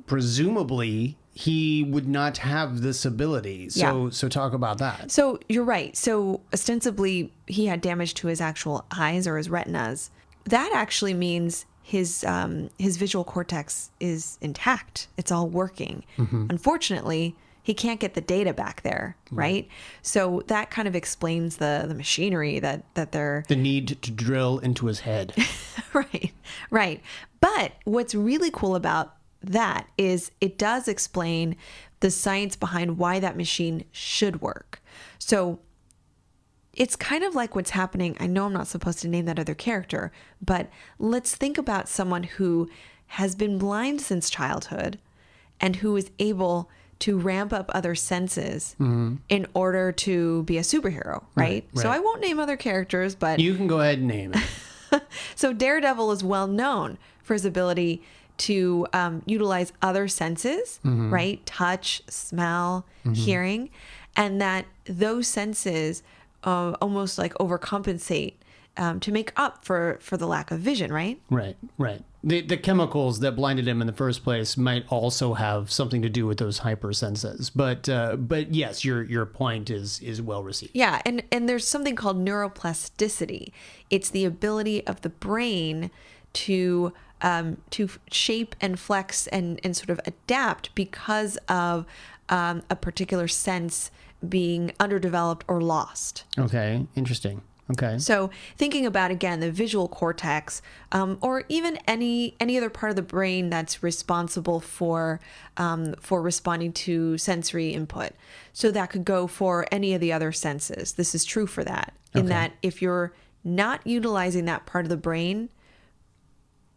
presumably he would not have this ability. So talk about that. So you're right. So ostensibly he had damage to his actual eyes or his retinas. That actually means his visual cortex is intact. It's all working. Unfortunately, he can't get the data back there, right? So that kind of explains the machinery that they're... The need to drill into his head. Right. But what's really cool about that is it does explain the science behind why that machine should work. So it's kind of like what's happening. I know I'm not supposed to name that other character, but let's think about someone who has been blind since childhood and who is able to ramp up other senses in order to be a superhero, right? So I won't name other characters, but... You can go ahead and name it. So Daredevil is well known for his ability to utilize other senses, right? Touch, smell, hearing, and that those senses almost like overcompensate to make up for the lack of vision, right? Right. The chemicals that blinded him in the first place might also have something to do with those hypersenses. But yes, your point is well received. Yeah, and there's something called neuroplasticity. It's the ability of the brain to shape and flex and sort of adapt because of a particular sense being underdeveloped or lost. Okay, interesting. Okay. So thinking about, again, the visual cortex, or even any other part of the brain that's responsible for responding to sensory input. So that could go for any of the other senses. This is true for that, in that if you're not utilizing that part of the brain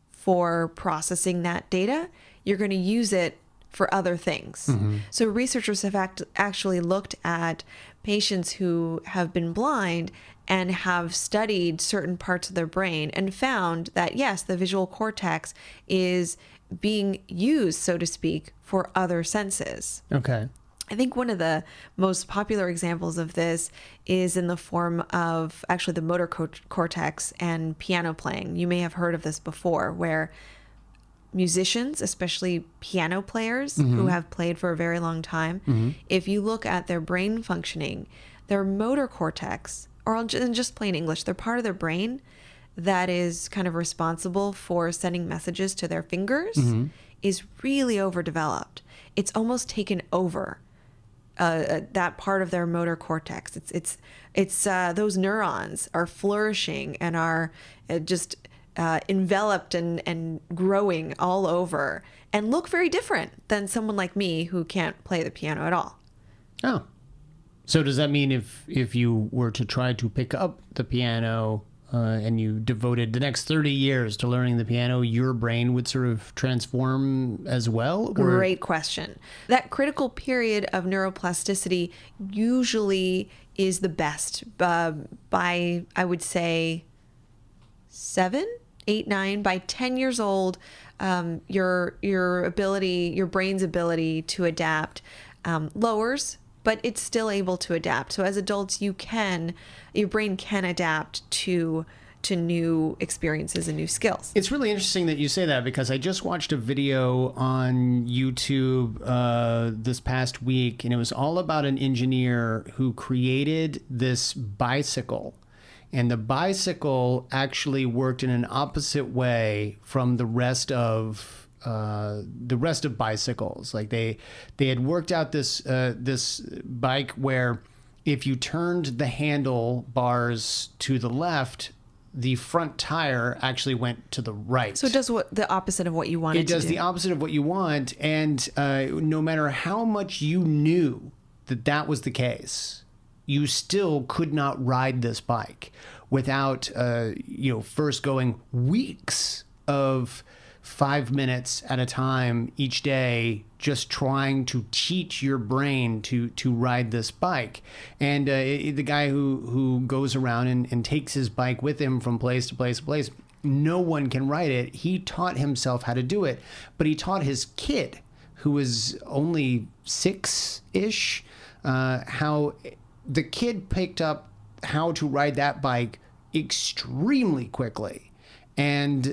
for processing that data, you're going to use it for other things. So researchers have actually looked at patients who have been blind and have studied certain parts of their brain and found that, yes, the visual cortex is being used, so to speak, for other senses. Okay. I think one of the most popular examples of this is in the form of actually the motor cortex and piano playing. You may have heard of this before, where musicians, especially piano players who have played for a very long time, if you look at their brain functioning, their motor cortex, or in just plain English, they're part of their brain that is kind of responsible for sending messages to their fingers, is really overdeveloped. It's almost taken over that part of their motor cortex. It's those neurons are flourishing and are just enveloped and growing all over and look very different than someone like me who can't play the piano at all. Oh. So does that mean if you were to try to pick up the piano and you devoted the next 30 years to learning the piano, your brain would sort of transform as well? Or? Great question. That critical period of neuroplasticity usually is the best by, I would say, 7, 8, 9. By 10 years old, your brain's ability to adapt lowers, but it's still able to adapt. So as adults, your brain can adapt to new experiences and new skills. It's really interesting that you say that, because I just watched a video on YouTube this past week, and it was all about an engineer who created this bicycle. And the bicycle actually worked in an opposite way from the rest of bicycles. Like they had worked out this bike where if you turned the handlebars to the left, the front tire actually went to the right. So it does the opposite of what you wanted to do. It does the opposite of what you want, and no matter how much you knew that was the case, you still could not ride this bike without, first going weeks of 5 minutes at a time each day, just trying to teach your brain to ride this bike. And the guy who goes around and takes his bike with him from place to place to place, no one can ride it. He taught himself how to do it, but he taught his kid, who was only 6-ish, how the kid picked up how to ride that bike extremely quickly. And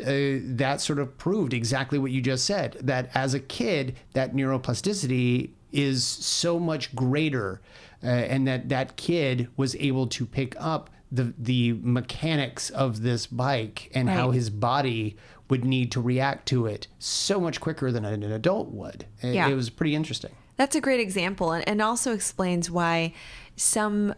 that sort of proved exactly what you just said, that as a kid, that neuroplasticity is so much greater, and that kid was able to pick up the mechanics of this bike and how his body would need to react to it so much quicker than an adult would. It was pretty interesting. That's a great example, and also explains why some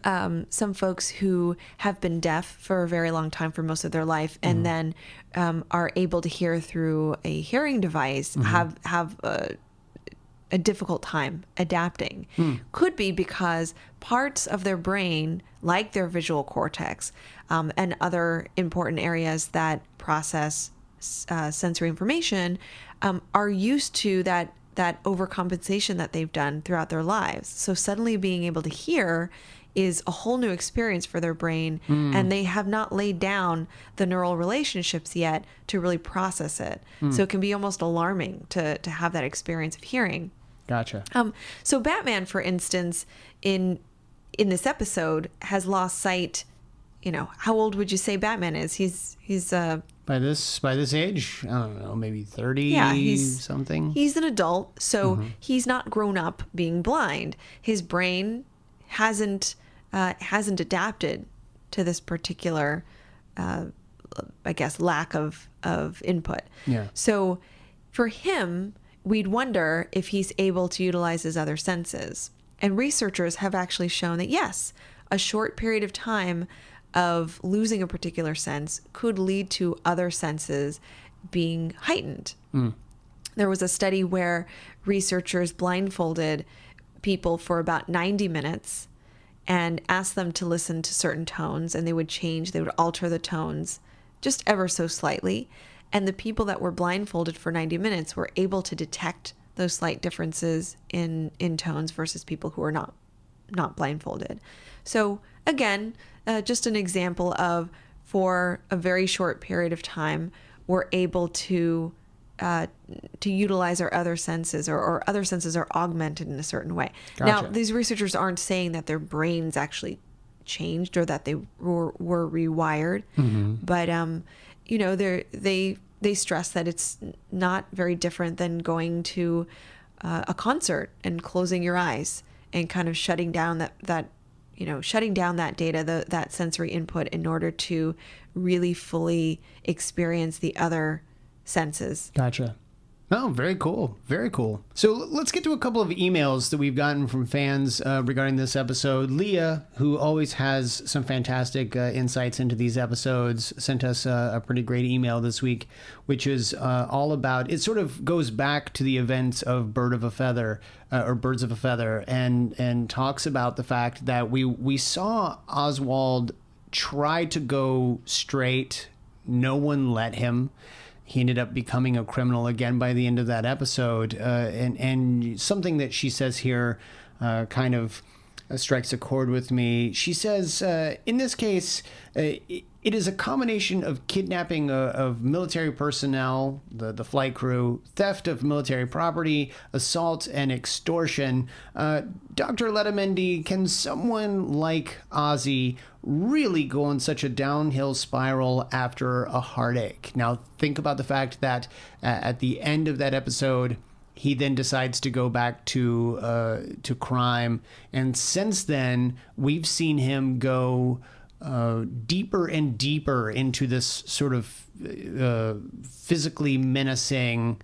folks who have been deaf for a very long time, for most of their life, and then are able to hear through a hearing device have a difficult time adapting. Could be because parts of their brain, like their visual cortex and other important areas that process sensory information, are used to that overcompensation that they've done throughout their lives. So suddenly being able to hear is a whole new experience for their brain, and they have not laid down the neural relationships yet to really process it. So it can be almost alarming to have that experience of hearing. Gotcha. So Batman, for instance, in this episode has lost sight. How old would you say Batman is? He's by this age, I don't know, maybe 30 something. He's an adult, so he's not grown up being blind. His brain hasn't adapted to this particular, lack of input. Yeah. So for him, we'd wonder if he's able to utilize his other senses. And researchers have actually shown that yes, a short period of time of losing a particular sense could lead to other senses being heightened. There was a study where researchers blindfolded people for about 90 minutes and asked them to listen to certain tones, and they would alter the tones just ever so slightly. And the people that were blindfolded for 90 minutes were able to detect those slight differences in tones versus people who are not blindfolded. So again, just an example of, for a very short period of time, we're able to utilize our other senses, or other senses are augmented in a certain way. Gotcha. Now, these researchers aren't saying that their brains actually changed or that they were rewired, but they stress that it's not very different than going to a concert and closing your eyes and kind of shutting down that data, that sensory input, in order to really fully experience the other senses. Gotcha. Oh, very cool. Very cool. So let's get to a couple of emails that we've gotten from fans regarding this episode. Leah, who always has some fantastic insights into these episodes, sent us a pretty great email this week, which is all about, it sort of goes back to the events of Birds of a Feather, and talks about the fact that we saw Oswald try to go straight. No one let him. He ended up becoming a criminal again by the end of that episode. And something that she says here kind of strikes a chord with me. She says, in this case, it is a combination of kidnapping of military personnel, the flight crew, theft of military property, assault, and extortion. Dr. Letamendi, can someone like Ozzy really go on such a downhill spiral after a heartache? Now, think about the fact that at the end of that episode, he then decides to go back to crime, and since then, we've seen him go deeper and deeper into this sort of physically menacing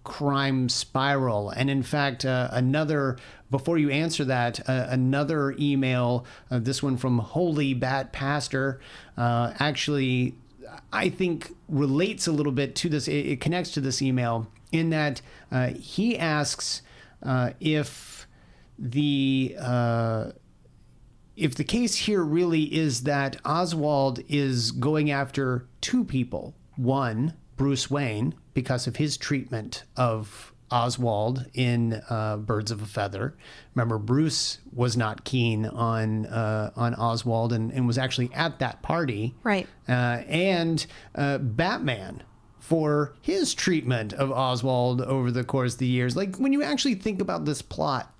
crime spiral. And in fact, before you answer that, another email, this one from Holy Bat Pastor, actually, I think relates a little bit to this. It connects to this email in that he asks if the if the case here really is that Oswald is going after two people, one, Bruce Wayne, because of his treatment of Oswald in Birds of a Feather. Remember, Bruce was not keen on Oswald and was actually at that party. Right. And Batman for his treatment of Oswald over the course of the years. Like, when you actually think about this plot,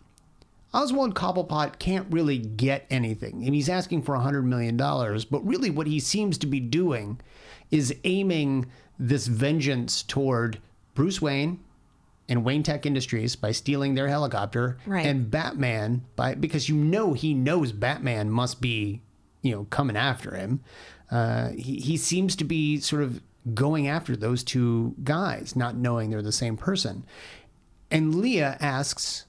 Oswald Cobblepot can't really get anything. And he's asking for $100 million, but really what he seems to be doing is aiming this vengeance toward Bruce Wayne and WayneTech Industries by stealing their helicopter, right, and Batman because he knows Batman must be, coming after him. He seems to be sort of going after those two guys, not knowing they're the same person. And Leah asks,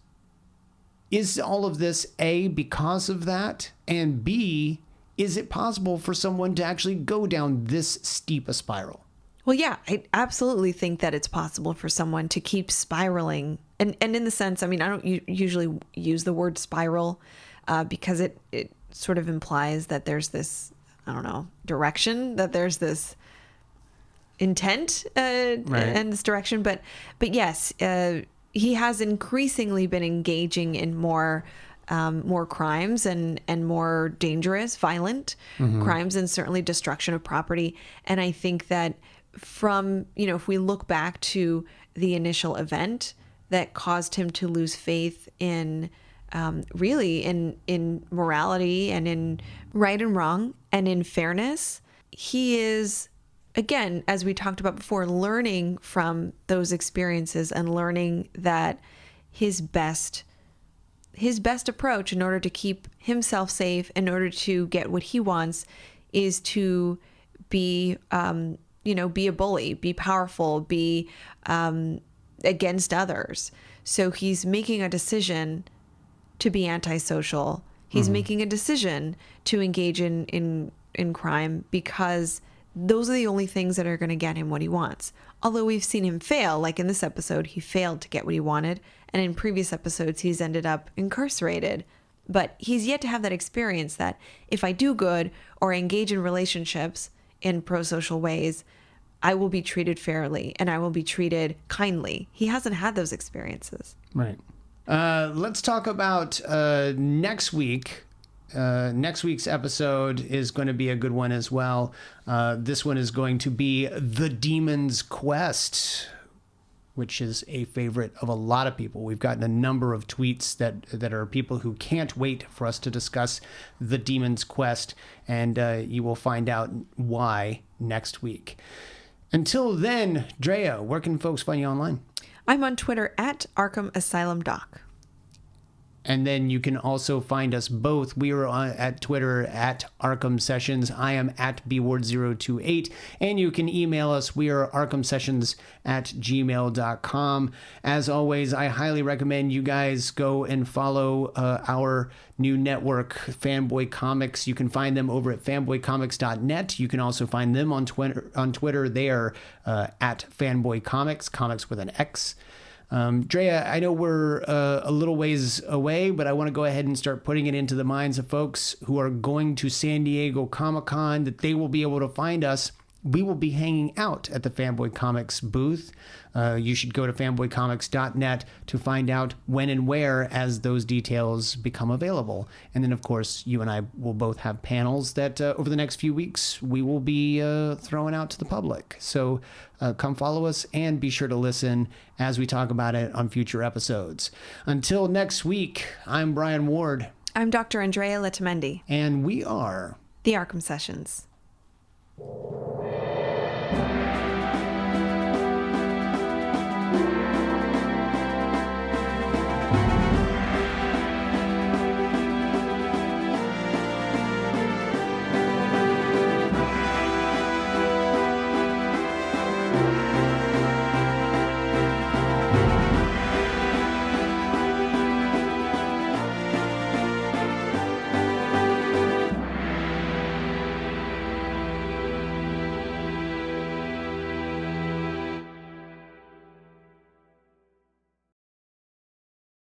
is all of this A, because of that, and B, is it possible for someone to actually go down this steep a spiral? Well, yeah, I absolutely think that it's possible for someone to keep spiraling. And in the sense, I mean, I don't usually use the word spiral because it sort of implies that there's this, I don't know, direction, that there's this intent and this direction. But yes, he has increasingly been engaging in more crimes and more dangerous, violent crimes, and certainly destruction of property. And I think that from, if we look back to the initial event that caused him to lose faith in really in morality and in right and wrong and in fairness, he is, again, as we talked about before, learning from those experiences and learning that his best approach in order to keep himself safe, in order to get what he wants, is to be be a bully, be powerful, be against others. So he's making a decision to be antisocial. He's making a decision to engage in crime because those are the only things that are going to get him what he wants. Although we've seen him fail, like in this episode, he failed to get what he wanted. And in previous episodes, he's ended up incarcerated. But he's yet to have that experience that if I do good or engage in relationships in pro-social ways, I will be treated fairly and I will be treated kindly. He hasn't had those experiences. Right. Let's talk about next week. Next week's episode is going to be a good one as well. This one is going to be The Demon's Quest, which is a favorite of a lot of people. We've gotten a number of tweets that are people who can't wait for us to discuss The Demon's Quest, and you will find out why next week. Until then, Drea, where can folks find you online? I'm on Twitter at Arkham Asylum Doc. And then you can also find us both. We are at Twitter at Arkham Sessions. I am at bward028. And you can email us. We are arkhamsessions@gmail.com. As always, I highly recommend you guys go and follow our new network, Fanboy Comics. You can find them over at fanboycomics.net. You can also find them on Twitter. They are at Fanboy Comics, comics with an X. Drea, I know we're a little ways away, but I want to go ahead and start putting it into the minds of folks who are going to San Diego Comic-Con that they will be able to find us. We will be hanging out at the Fanboy Comics booth. You should go to fanboycomics.net to find out when and where as those details become available. And then, of course, you and I will both have panels that over the next few weeks we will be throwing out to the public. So come follow us and be sure to listen as we talk about it on future episodes. Until next week, I'm Brian Ward. I'm Dr. Andrea Letamendi. And we are the Arkham Sessions.